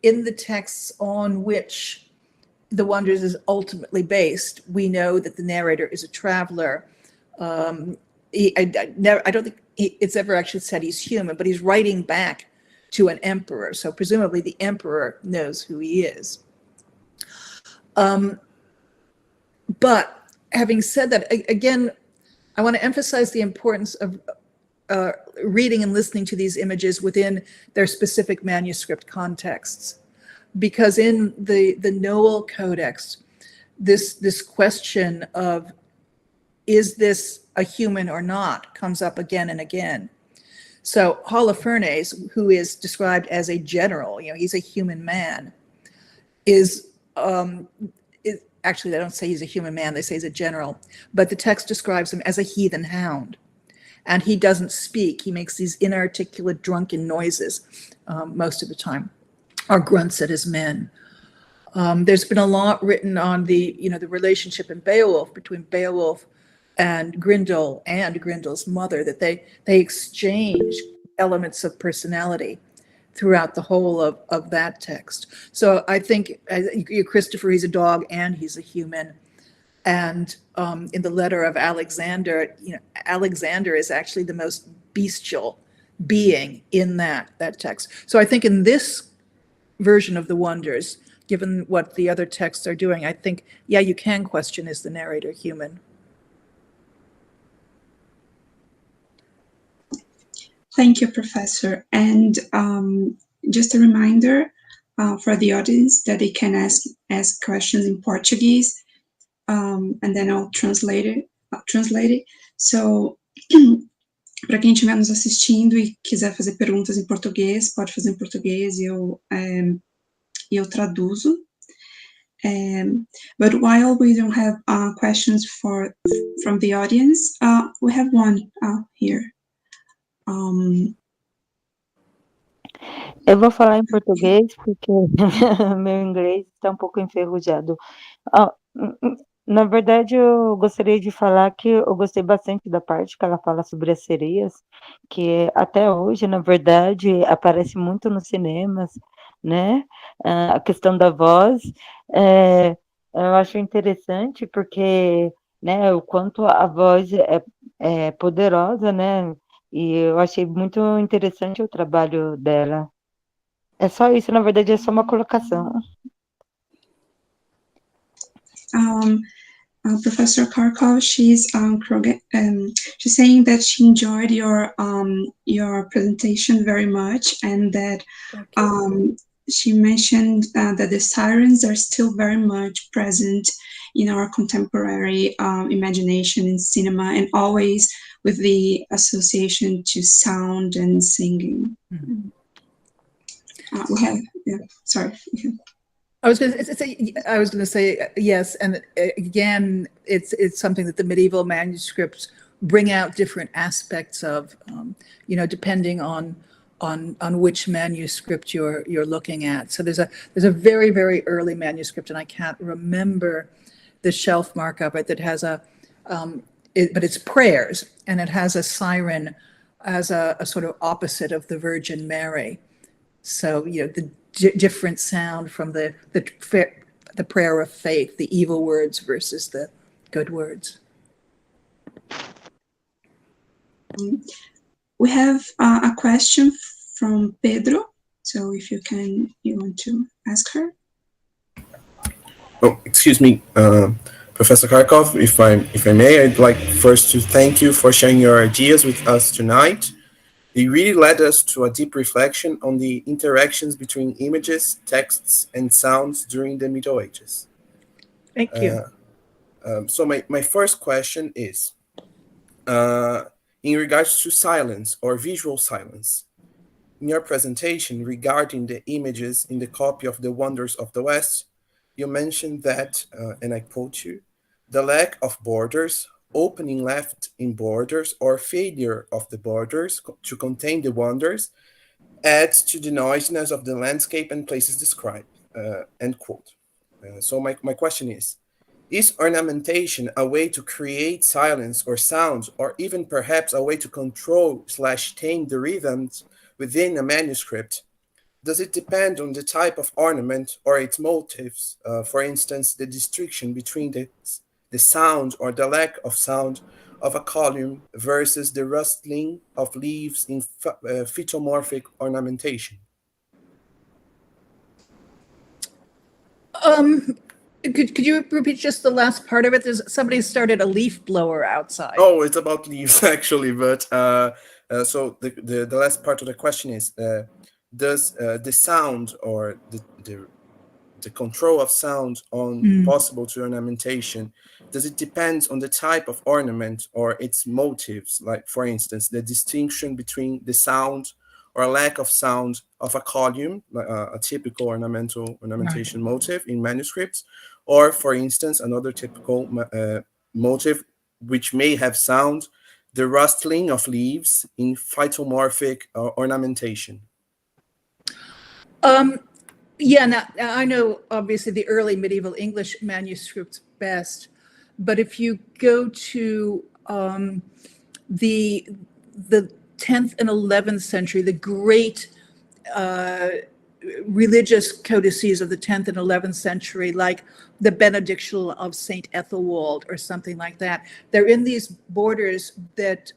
in the texts on which The Wonders is ultimately based, we know that the narrator is a traveler. I don't think it's ever actually said he's human, but he's writing back to an emperor. So presumably the emperor knows who he is. But having said that, again, I want to emphasize the importance of reading and listening to these images within their specific manuscript contexts. Because in the Noel Codex, this question of, is this a human or not, comes up again and again. So Holofernes, who is described as a general, he's a human man, actually, they don't say he's a human man, they say he's a general, but the text describes him as a heathen hound. And he doesn't speak. He makes these inarticulate, drunken noises most of the time, or grunts at his men. There's been a lot written on the relationship in Beowulf, between Beowulf and Grendel and Grendel's mother, that they exchange elements of personality throughout the whole of that text. So I think Christopher, he's a dog and he's a human. And in the letter of Alexander, Alexander is actually the most bestial being in that text. So I think in this version of The Wonders, given what the other texts are doing, I think, yeah, you can question, is the narrator human? Thank you, Professor. And just a reminder for the audience that they can ask questions in Portuguese. And then I'll translate it. So, para quem estiver nos assistindo e quiser fazer perguntas em português, pode fazer em português e eu traduzo. But while we don't have questions from the audience, we have one here. Eu vou falar em português porque meu inglês está um pouco enferrujado. Na verdade, eu gostaria de falar que eu gostei bastante da parte que ela fala sobre as sereias, que até hoje, na verdade, aparece muito nos cinemas, né? A questão da voz, eu acho interessante porque, né, o quanto a voz é poderosa, né? E eu achei muito interessante o trabalho dela. É só isso, na verdade, é só uma colocação. Professor Karkov, she's saying that she enjoyed your presentation very much, and that she mentioned that the sirens are still very much present in our contemporary imagination in cinema, and always with the association to sound and singing. Mm-hmm. We have, yeah, sorry. I was going to say yes, and again, it's something that the medieval manuscripts bring out different aspects of, depending on which manuscript you're looking at. So there's a very, very early manuscript, and I can't remember the shelf mark of it, that has but it's prayers, and it has a siren as a sort of opposite of the Virgin Mary. So the different sound from the prayer of faith, the evil words versus the good words. We have a question from Pedro. So if you want to ask her. Oh, excuse me, Professor Karkov, if I may, I'd like first to thank you for sharing your ideas with us tonight. They really led us to a deep reflection on the interactions between images, texts, and sounds during the Middle Ages. Thank you. So my first question is, in regards to silence or visual silence, in your presentation regarding the images in the copy of The Wonders of the West, you mentioned that, and I quote you, the lack of borders, opening left in borders, or failure of the borders to contain the wonders adds to the noisiness of the landscape and places described, end quote. So my question is ornamentation a way to create silence or sound, or even perhaps a way to control/tame the rhythms within a manuscript? Does it depend on the type of ornament or its motives? For instance, the distinction between the sound or the lack of sound of a column versus the rustling of leaves in phytomorphic ornamentation. Could you repeat just the last part of it? Somebody started a leaf blower outside. Oh, it's about leaves actually, but so the last part of the question is, does the sound or the control of sound on possible to ornamentation, does it depend on the type of ornament or its motives? Like, for instance, the distinction between the sound or lack of sound of a column, a typical ornamentation motive in manuscripts, or, for instance, another typical motive which may have sound, the rustling of leaves in phytomorphic ornamentation. Yeah, now I know obviously the early medieval English manuscripts best, but if you go to the 10th and 11th century, the great religious codices of the 10th and 11th century, like the Benediction of St. Ethelwald or something like that, they're in these borders that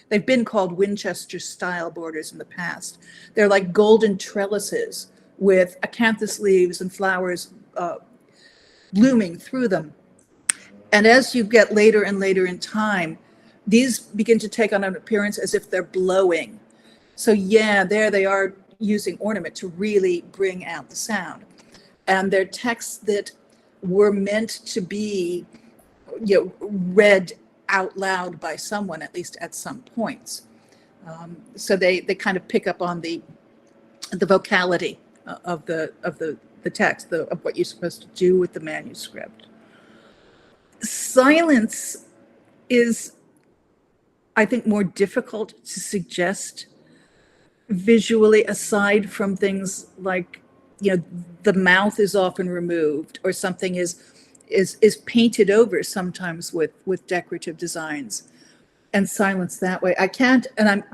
they've been called Winchester style borders in the past. They're like golden trellises with acanthus leaves and flowers blooming through them. And as you get later and later in time, these begin to take on an appearance as if they're blowing. So yeah, there they are using ornament to really bring out the sound. And they're texts that were meant to be, read out loud by someone, at least at some points. So they kind of pick up on the vocality of the text, of what you're supposed to do with the manuscript. Silence is, I think, more difficult to suggest visually, aside from things like, the mouth is often removed, or something is painted over sometimes with decorative designs, and silence that way. I can't, and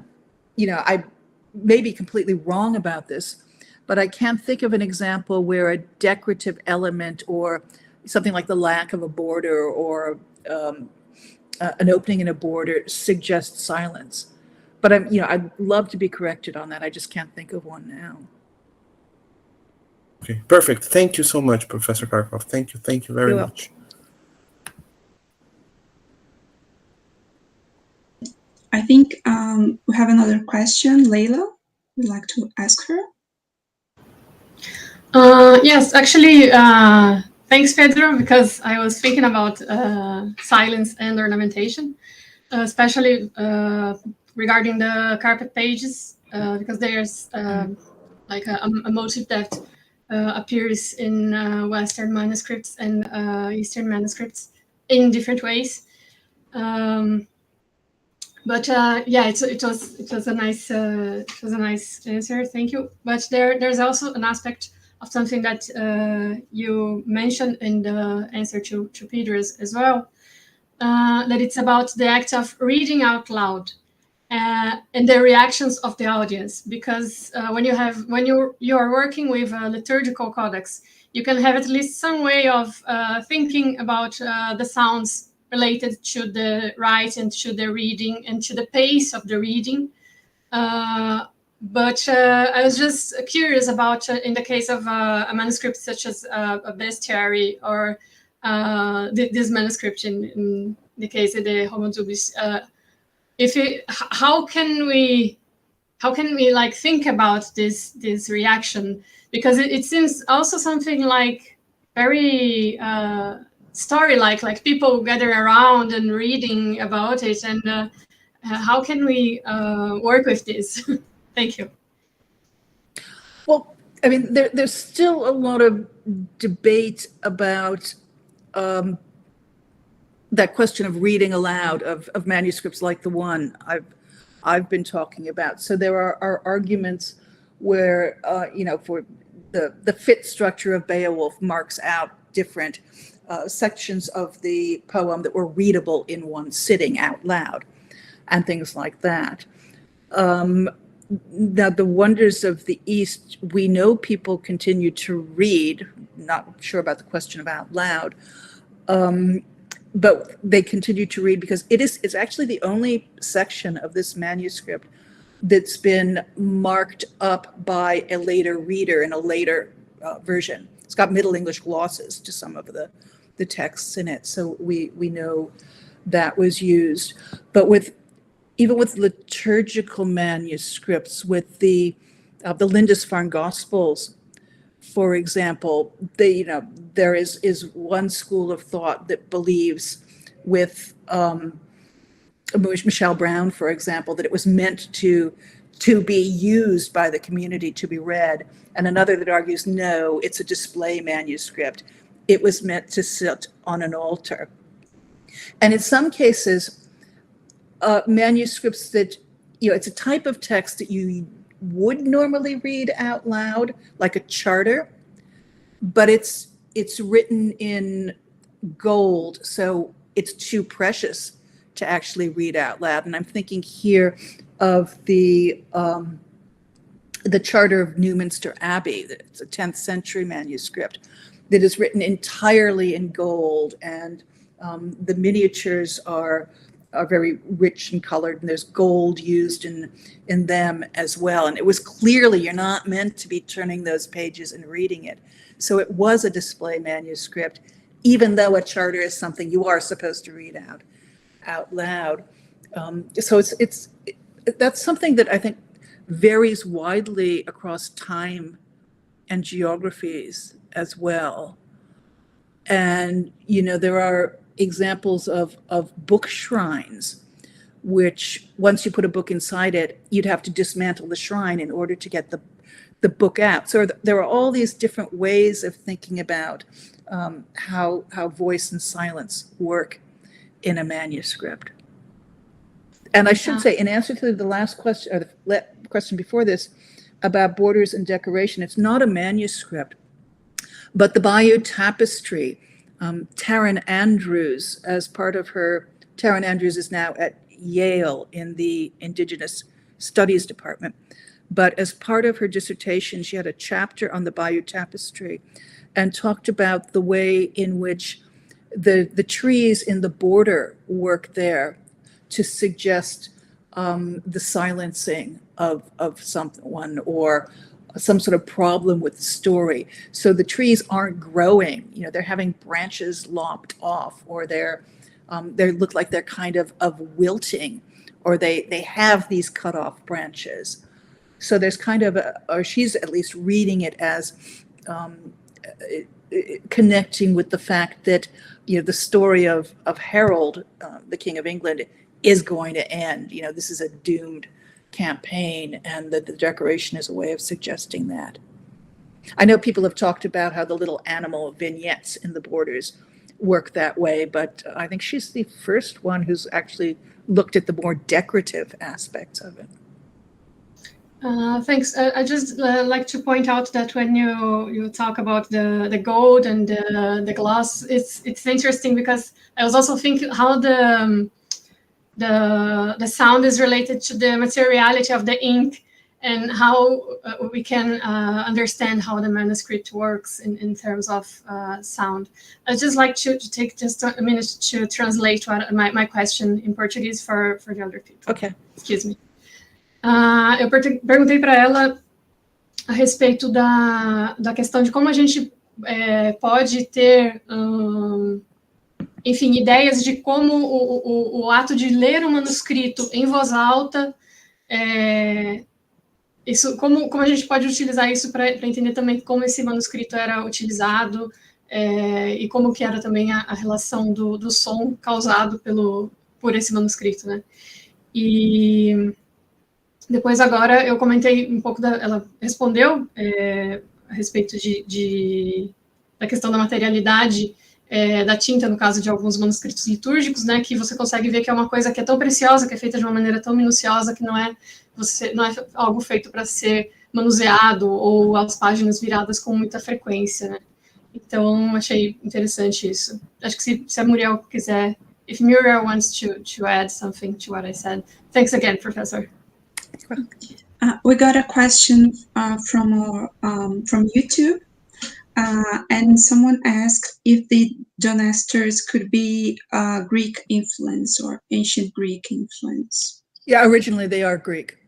I may be completely wrong about this, but I can't think of an example where a decorative element or something like the lack of a border or an opening in a border suggests silence. But I'd love to be corrected on that. I just can't think of one now. Okay, perfect. Thank you so much, Professor Karkov. Thank you very much. I think we have another question. Leila, would like to ask her? Yes, actually, thanks, Pedro, because I was thinking about silence and ornamentation, especially regarding the carpet pages, because there's like a motif that appears in Western manuscripts and Eastern manuscripts in different ways. But yeah, it was a nice answer. Thank you. But there's also an aspect of something that you mentioned in the answer to Peter as well, that it's about the act of reading out loud and the reactions of the audience. Because when you are working with a liturgical codex, you can have at least some way of thinking about the sounds related to the write and to the reading and to the pace of the reading. But I was just curious about, in the case of a manuscript such as a bestiary or this manuscript in the case of the Homo Dubis, how can we like think about this reaction? Because it seems also something like very story like people gather around and reading about it, and how can we work with this? Thank you. Well, I mean, there's still a lot of debate about that question of reading aloud of manuscripts like the one I've been talking about. So there are arguments where for the fit structure of Beowulf marks out different sections of the poem that were readable in one sitting out loud, and things like that. Now, the wonders of the East, we know people continue to read, not sure about the question of out loud, but they continue to read because it's actually the only section of this manuscript that's been marked up by a later reader in a later version. It's got Middle English glosses to some of the texts in it, so we know that was used. But even with liturgical manuscripts, with the Lindisfarne Gospels, for example, there is one school of thought that believes, with Michelle Brown, for example, that it was meant to be used by the community, to be read, and another that argues no, it's a display manuscript. It was meant to sit on an altar. And in some cases, manuscripts that, it's a type of text that you would normally read out loud, like a charter, but it's written in gold, so it's too precious to actually read out loud. And I'm thinking here of the Charter of Newminster Abbey. It's a 10th century manuscript that is written entirely in gold, and the miniatures are very rich and colored, and there's gold used in them as well. And it was clearly, you're not meant to be turning those pages and reading it. So it was a display manuscript, even though a charter is something you are supposed to read out loud. So that's something that I think varies widely across time and geographies as well. And, there are examples of book shrines, which once you put a book inside it, you'd have to dismantle the shrine in order to get the book out. So there are all these different ways of thinking about how voice and silence work in a manuscript. And I should say, in answer to the last question, or the question before this, about borders and decoration, it's not a manuscript, but the Bayeux Tapestry, Taryn Andrews, as part of Taryn Andrews is now at Yale in the Indigenous Studies Department. But as part of her dissertation, she had a chapter on the Bayeux Tapestry and talked about the way in which the trees in the border work there to suggest the silencing of someone or some sort of problem with the story. So the trees aren't growing, they're having branches lopped off, or they look like they're kind of wilting, or they have these cut off branches. So there's kind of or she's at least reading it as connecting with the fact that, the story of Harold, the King of England, is going to end. This is a doomed campaign, and that the decoration is a way of suggesting that. I know people have talked about how the little animal vignettes in the borders work that way, but I think she's the first one who's actually looked at the more decorative aspects of it. Thanks. I just like to point out that when you talk about the gold and the gloss, it's interesting, because I was also thinking how the sound is related to the materiality of the ink, and how we can understand how the manuscript works in terms of sound. I'd just like to take just a minute to translate my question in Portuguese for the other people. Okay. Excuse me. Eu perguntei para ela a respeito da questão de como a gente pode ter, enfim, ideias de como o ato de ler um manuscrito em voz alta, como a gente pode utilizar isso para entender também como esse manuscrito era utilizado, e como que era também a relação do som causado por esse manuscrito, né? E depois, agora, eu comentei um pouco, ela respondeu a respeito da questão da materialidade da tinta, no caso de alguns manuscritos litúrgicos, né, que você consegue ver que é uma coisa que é tão preciosa, que é feita de uma maneira tão minuciosa, que não é algo feito para ser manuseado, ou as páginas viradas com muita frequência, né. Então, achei interessante isso. Acho que se a Muriel quiser, if Muriel wants to add something to what I said. Thanks again, Professor. We got a question from YouTube, and someone asked if the Donesters could be Greek influence or ancient Greek influence. Yeah, originally they are Greek.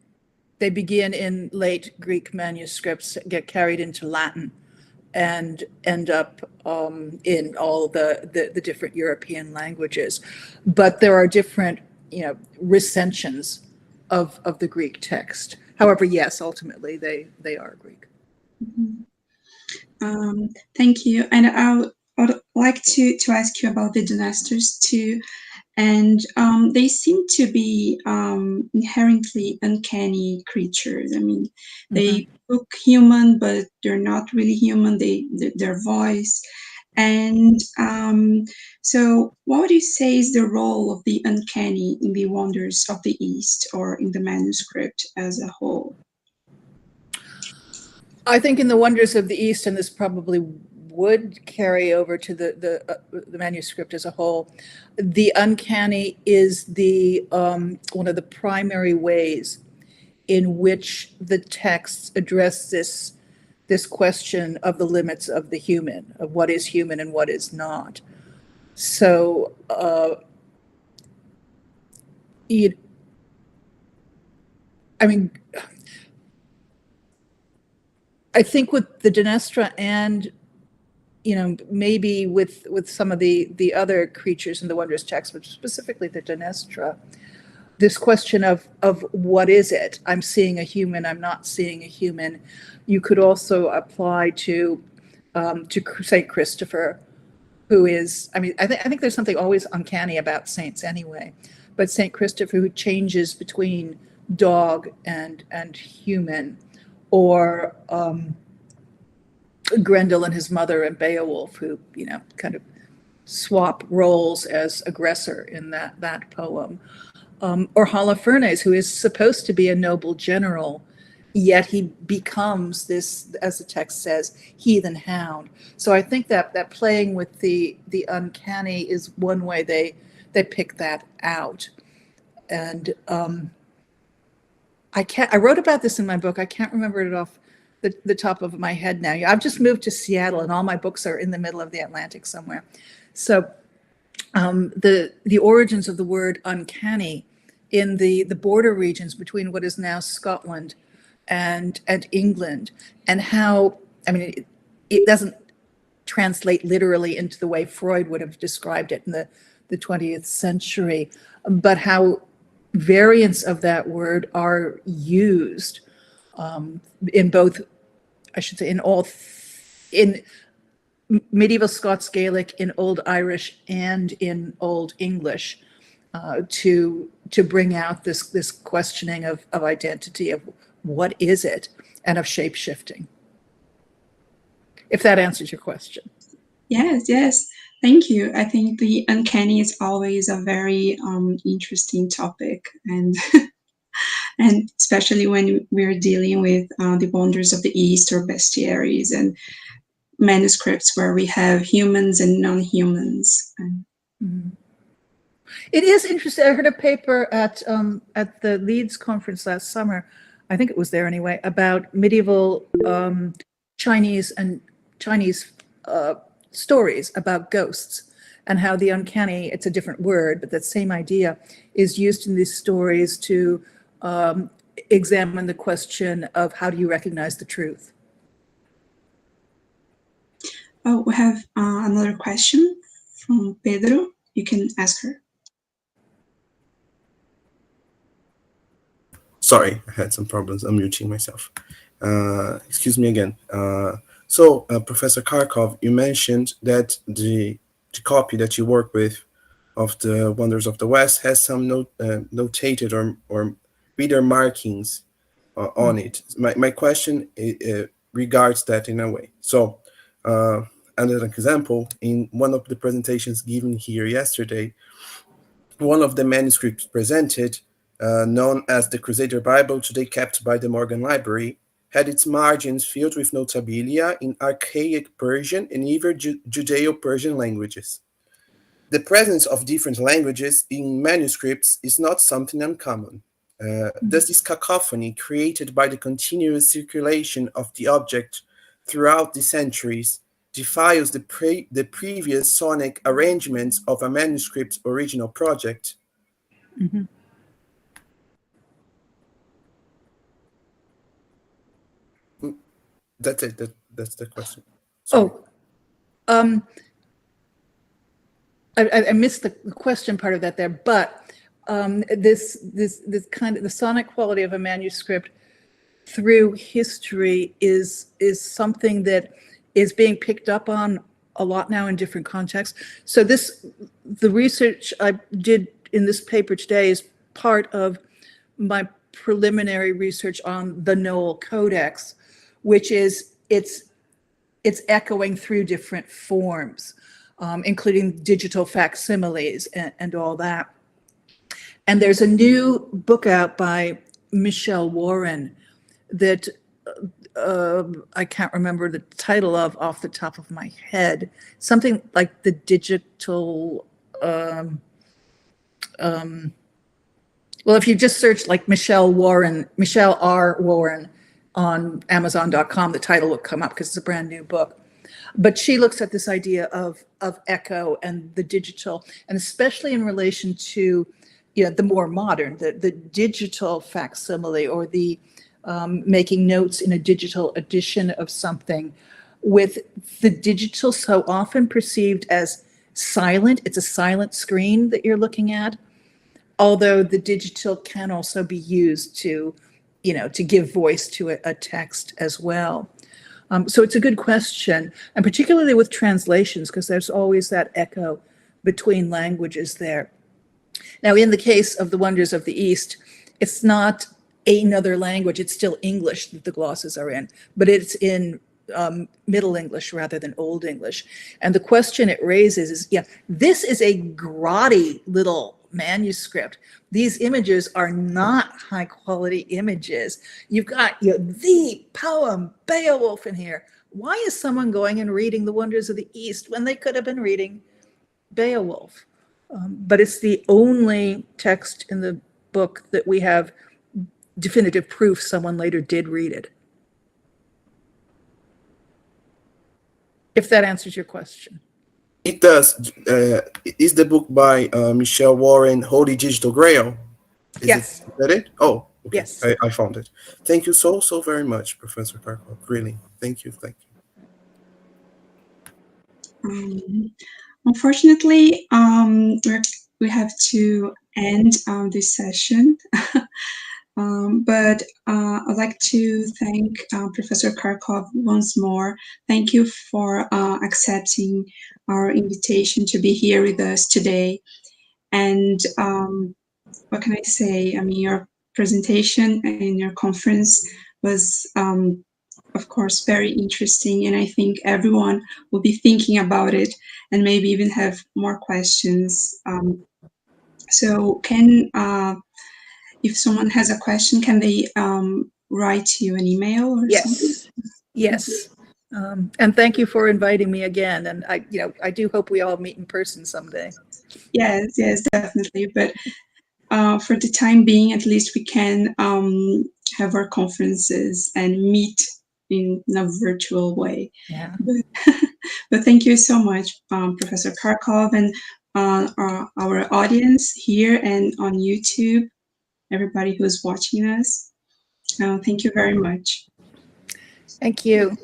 They begin in late Greek manuscripts, get carried into Latin, and end up in all the different European languages. But there are different, recensions of the Greek text. However, yes, ultimately they are Greek. Mm-hmm. Thank you. And I would like to ask you about the Donesters too. And they seem to be inherently uncanny creatures. I mean, they look human, but they're not really human. Their voice. And so what would you say is the role of the uncanny in the Wonders of the East, or in the manuscript as a whole? I think in the Wonders of the East, and this probably would carry over to the manuscript as a whole, the uncanny is the one of the primary ways in which the texts address this question of the limits of the human, of what is human and what is not. So I think with the Dnestra, and maybe with some of the other creatures in the Wondrous text, but specifically the Dnestra, this question of what is it? I'm seeing a human, I'm not seeing a human. You could also apply to Saint Christopher, who is, I think there's something always uncanny about saints anyway, but Saint Christopher, who changes between dog and human, or Grendel and his mother and Beowulf, who kind of swap roles as aggressor in that poem, or Holofernes, who is supposed to be a noble general, yet he becomes this, as the text says, heathen hound. So I think that playing with the uncanny is one way they pick that out. And I wrote about this in my book. I can't remember it off the top of my head now. I've just moved to Seattle, and all my books are in the middle of the Atlantic somewhere. So the origins of the word uncanny in the border regions between what is now Scotland and England, and how, it doesn't translate literally into the way Freud would have described it in the 20th century, but how variants of that word are used in both, I should say, in medieval Scots Gaelic, in Old Irish, and in Old English, to bring out this questioning of identity, of what is it, and of shape-shifting. If that answers your question. Yes. Thank you. I think the uncanny is always a very interesting topic, and and especially when we're dealing with the wonders of the East, or bestiaries, and manuscripts where we have humans and non-humans. It is interesting. I heard a paper at the Leeds conference last summer, I think it was there anyway, about medieval Chinese stories about ghosts, and how the uncanny, it's a different word, but that same idea is used in these stories to examine the question of how do you recognize the truth. Oh, we have another question from Pedro. You can ask her. Sorry, I had some problems unmuting myself. Excuse me again. So, Professor Karkov, you mentioned that the copy that you work with of the Wonders of the West has some notated or reader markings on it. My question regards that in a way. So, another example, in one of the presentations given here yesterday, one of the manuscripts presented, known as the Crusader Bible, today kept by the Morgan Library, had its margins filled with notabilia in archaic Persian and even Judeo-Persian languages. The presence of different languages in manuscripts is not something uncommon. Thus, this cacophony created by the continuous circulation of the object throughout the centuries defiles the previous sonic arrangements of a manuscript's original project. Mm-hmm. That's it. That's the question. Sorry. I missed the question part of that there, but this kind of the sonic quality of a manuscript through history is something that is being picked up on a lot now in different contexts. So the research I did in this paper today is part of my preliminary research on the Noel Codex, which is it's echoing through different forms, including digital facsimiles and all that. And there's a new book out by Michelle Warren that I can't remember the title of off the top of my head. Something like the digital, well, if you just search like Michelle R. Warren on Amazon.com, the title will come up because it's a brand new book. But she looks at this idea of echo and the digital, and especially in relation to, the more modern, the digital facsimile, or the making notes in a digital edition of something, with the digital so often perceived as silent. It's a silent screen that you're looking at, although the digital can also be used to give voice to a text as well. So it's a good question, and particularly with translations, because there's always that echo between languages there. Now, in the case of the Wonders of the East, it's not another language, it's still English that the glosses are in, but it's in Middle English rather than Old English. And the question it raises is, this is a grotty little manuscript. These images are not high quality images. You've got the poem Beowulf in here. Why is someone going and reading the Wonders of the East when they could have been reading Beowulf? But it's the only text in the book that we have definitive proof someone later did read it. If that answers your question. It does. Is the book by Michelle Warren, Holy Digital Grail? Yes. Is that it? Oh, okay. Yes. I found it. Thank you so very much, Professor Karkov. Really, thank you. Unfortunately, we have to end this session. But I'd like to thank Professor Karkov once more. Thank you for accepting our invitation to be here with us today. And what can I say? I mean, your presentation and your conference was, of course, very interesting. And I think everyone will be thinking about it and maybe even have more questions. So if someone has a question, can they write you an email or something? Yes. And thank you for inviting me again. And I do hope we all meet in person someday. Yes, definitely. But for the time being, at least we can have our conferences and meet in a virtual way. Yeah. But thank you so much, Professor Karkov, and our audience here and on YouTube, everybody who's watching us. Thank you very much. Thank you.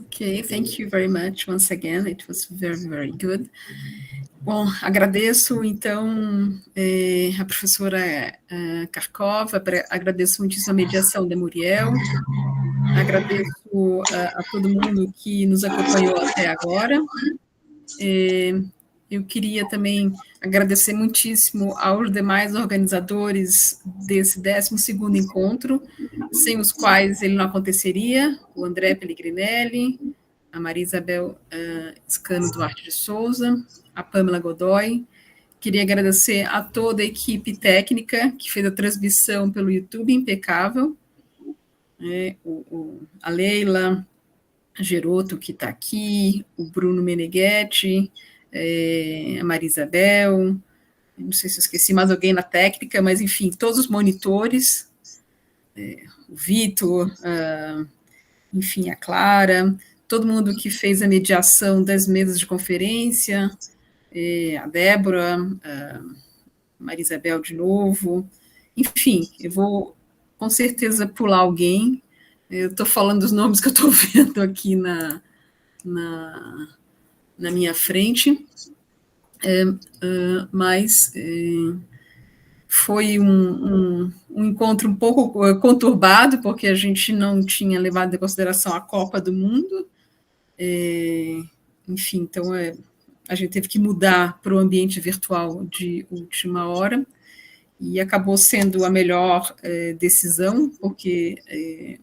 Okay, thank you very much once again. It was very, very good. Bom, agradeço, então, a professora Karkov, agradeço muitíssimo a mediação da Muriel, agradeço a todo mundo que nos acompanhou até agora. Eu queria também agradecer muitíssimo aos demais organizadores desse 12º encontro, sem os quais ele não aconteceria, o André Pellegrinelli, a Maria Isabel Scano Duarte de Souza, a Pamela Godoy. Queria agradecer a toda a equipe técnica que fez a transmissão pelo YouTube impecável, a Leila Geroto, que está aqui, o Bruno Meneghetti, a Maria Isabel, não sei se eu esqueci mais alguém na técnica, mas, enfim, todos os monitores, o Vitor, enfim, a Clara, todo mundo que fez a mediação das mesas de conferência, a Débora, a Maria Isabel de novo, enfim, eu vou com certeza pular alguém, eu estou falando os nomes que eu estou vendo aqui na minha frente, mas foi um encontro um pouco conturbado, porque a gente não tinha levado em consideração a Copa do Mundo, enfim, então a gente teve que mudar para o ambiente virtual de última hora, e acabou sendo a melhor decisão, porque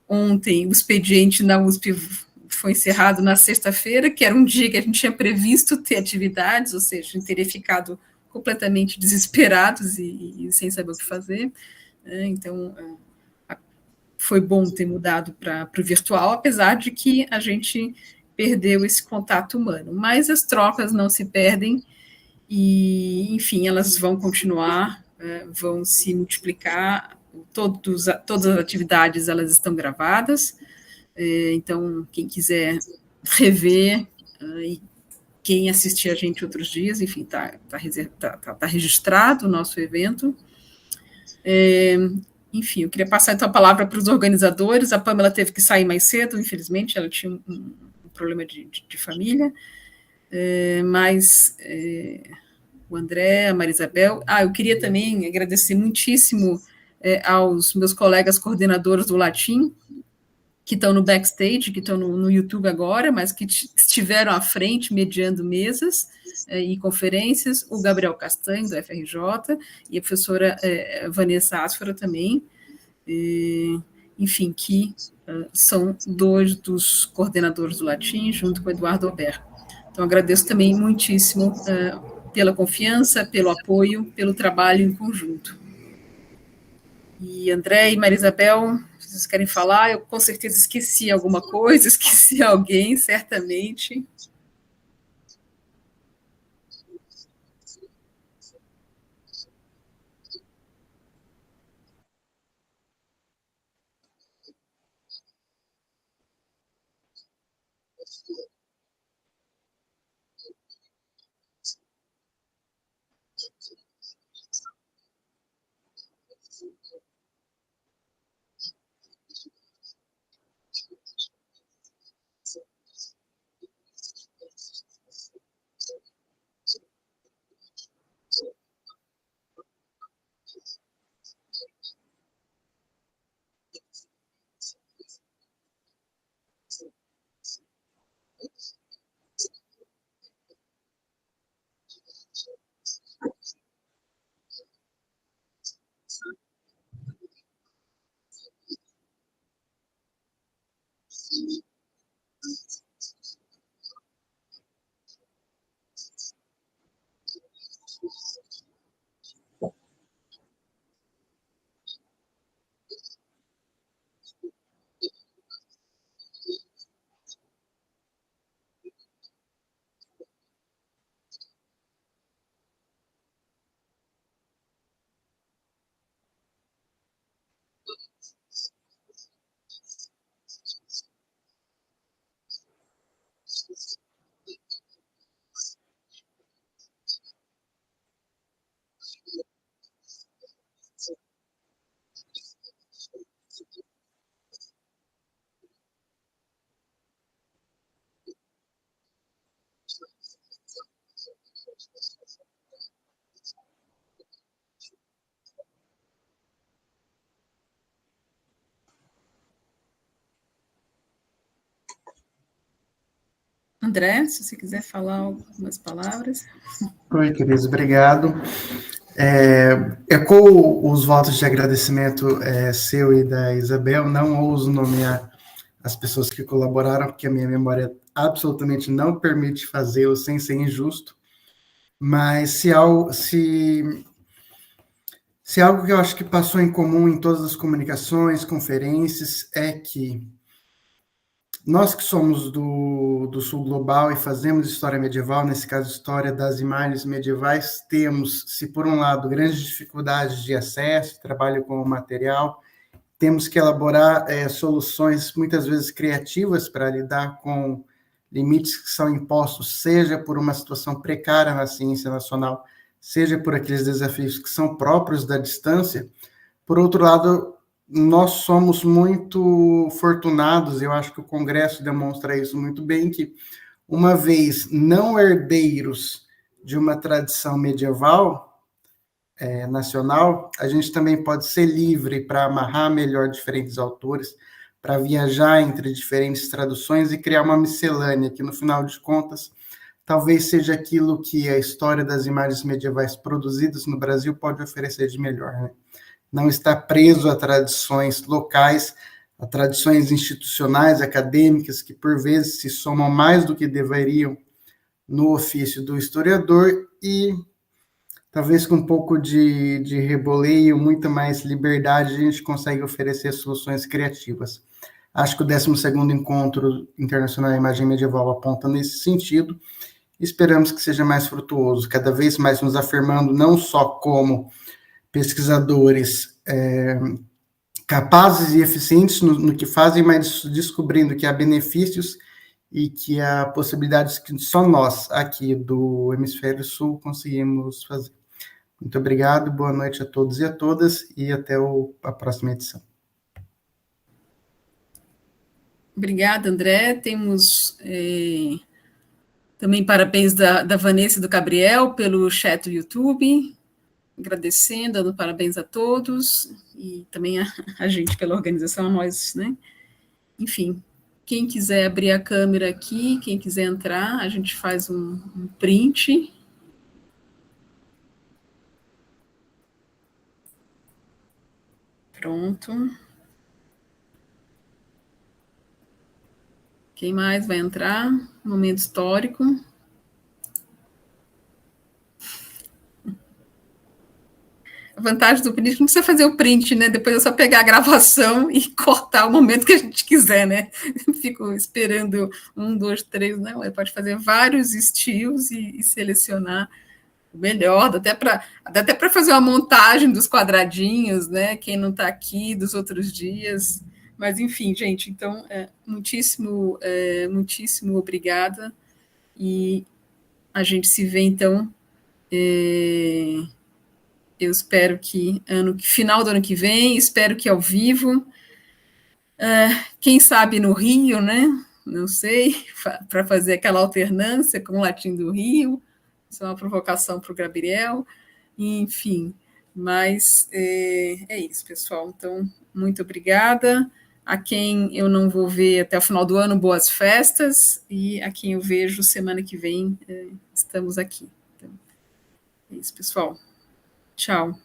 ontem o expediente na USP foi encerrado na sexta-feira, que era um dia que a gente tinha previsto ter atividades, ou seja, a gente teria ficado completamente desesperados e sem saber o que fazer. Então, foi bom ter mudado para o virtual, apesar de que a gente perdeu esse contato humano. Mas as trocas não se perdem e, enfim, elas vão continuar, vão se multiplicar. Todas as atividades elas estão gravadas, então quem quiser rever e quem assistir a gente outros dias, enfim, está registrado o nosso evento. Enfim, eu queria passar então a palavra para os organizadores. A Pamela teve que sair mais cedo, infelizmente, ela tinha um problema de família, mas o André, a Maria Isabel. Eu queria também agradecer muitíssimo aos meus colegas coordenadores do Latim, que estão no backstage, que estão no YouTube agora, mas que estiveram à frente, mediando mesas e conferências, o Gabriel Castanho, do FRJ, e a professora Vanessa Asfora também, enfim, que são dois dos coordenadores do Latim, junto com o Eduardo Albert. Então, agradeço também muitíssimo pela confiança, pelo apoio, pelo trabalho em conjunto. E André e Maria Isabel, vocês querem falar? Eu com certeza esqueci alguma coisa, esqueci alguém, certamente. André, se você quiser falar algumas palavras. Oi, queridos, obrigado. Ecoo os votos de agradecimento seu e da Isabel, não ouso nomear as pessoas que colaboraram, porque a minha memória absolutamente não permite fazê-lo sem ser injusto, mas se algo que eu acho que passou em comum em todas as comunicações, conferências, é que nós que somos do Sul Global e fazemos história medieval, nesse caso, história das imagens medievais, temos, se por um lado, grandes dificuldades de acesso, trabalho com o material, temos que elaborar soluções, muitas vezes criativas, para lidar com limites que são impostos, seja por uma situação precária na ciência nacional, seja por aqueles desafios que são próprios da distância. Por outro lado, nós somos muito fortunados, eu acho que o Congresso demonstra isso muito bem, que uma vez não herdeiros de uma tradição medieval nacional, a gente também pode ser livre para amarrar melhor diferentes autores, para viajar entre diferentes traduções e criar uma miscelânea, que no final de contas, talvez seja aquilo que a história das imagens medievais produzidas no Brasil pode oferecer de melhor, né? Não está preso a tradições locais, a tradições institucionais, acadêmicas, que por vezes se somam mais do que deveriam no ofício do historiador e talvez com um pouco de reboleio, muita mais liberdade, a gente consegue oferecer soluções criativas. Acho que o 12º Encontro Internacional de Imagem Medieval aponta nesse sentido. Esperamos que seja mais frutuoso, cada vez mais nos afirmando não só como pesquisadores capazes e eficientes no que fazem, mas descobrindo que há benefícios e que há possibilidades que só nós, aqui do Hemisfério Sul, conseguimos fazer. Muito obrigado, boa noite a todos e a todas, e até a próxima edição. Obrigada, André. Temos também parabéns da Vanessa e do Gabriel pelo chat do YouTube, agradecendo, dando parabéns a todos, e também a gente pela organização, a nós, né? Enfim, quem quiser abrir a câmera aqui, quem quiser entrar, a gente faz um print. Pronto. Quem mais vai entrar? Momento histórico. A vantagem do print, não precisa fazer o print, né? Depois é só pegar a gravação e cortar o momento que a gente quiser, né? Fico esperando 1, 2, 3, não. Pode fazer vários estilos e selecionar o melhor, até para fazer uma montagem dos quadradinhos, né? Quem não está aqui dos outros dias. Mas, enfim, gente, então, muitíssimo obrigada. E a gente se vê, então, eu espero que final do ano que vem, espero que ao vivo, quem sabe no Rio, né? Não sei, para fazer aquela alternância com o Latim do Rio, isso é uma provocação para o Gabriel, enfim, mas é isso, pessoal. Então, muito obrigada. A quem eu não vou ver até o final do ano, boas festas, e a quem eu vejo semana que vem, estamos aqui. Então, é isso, pessoal. Tchau.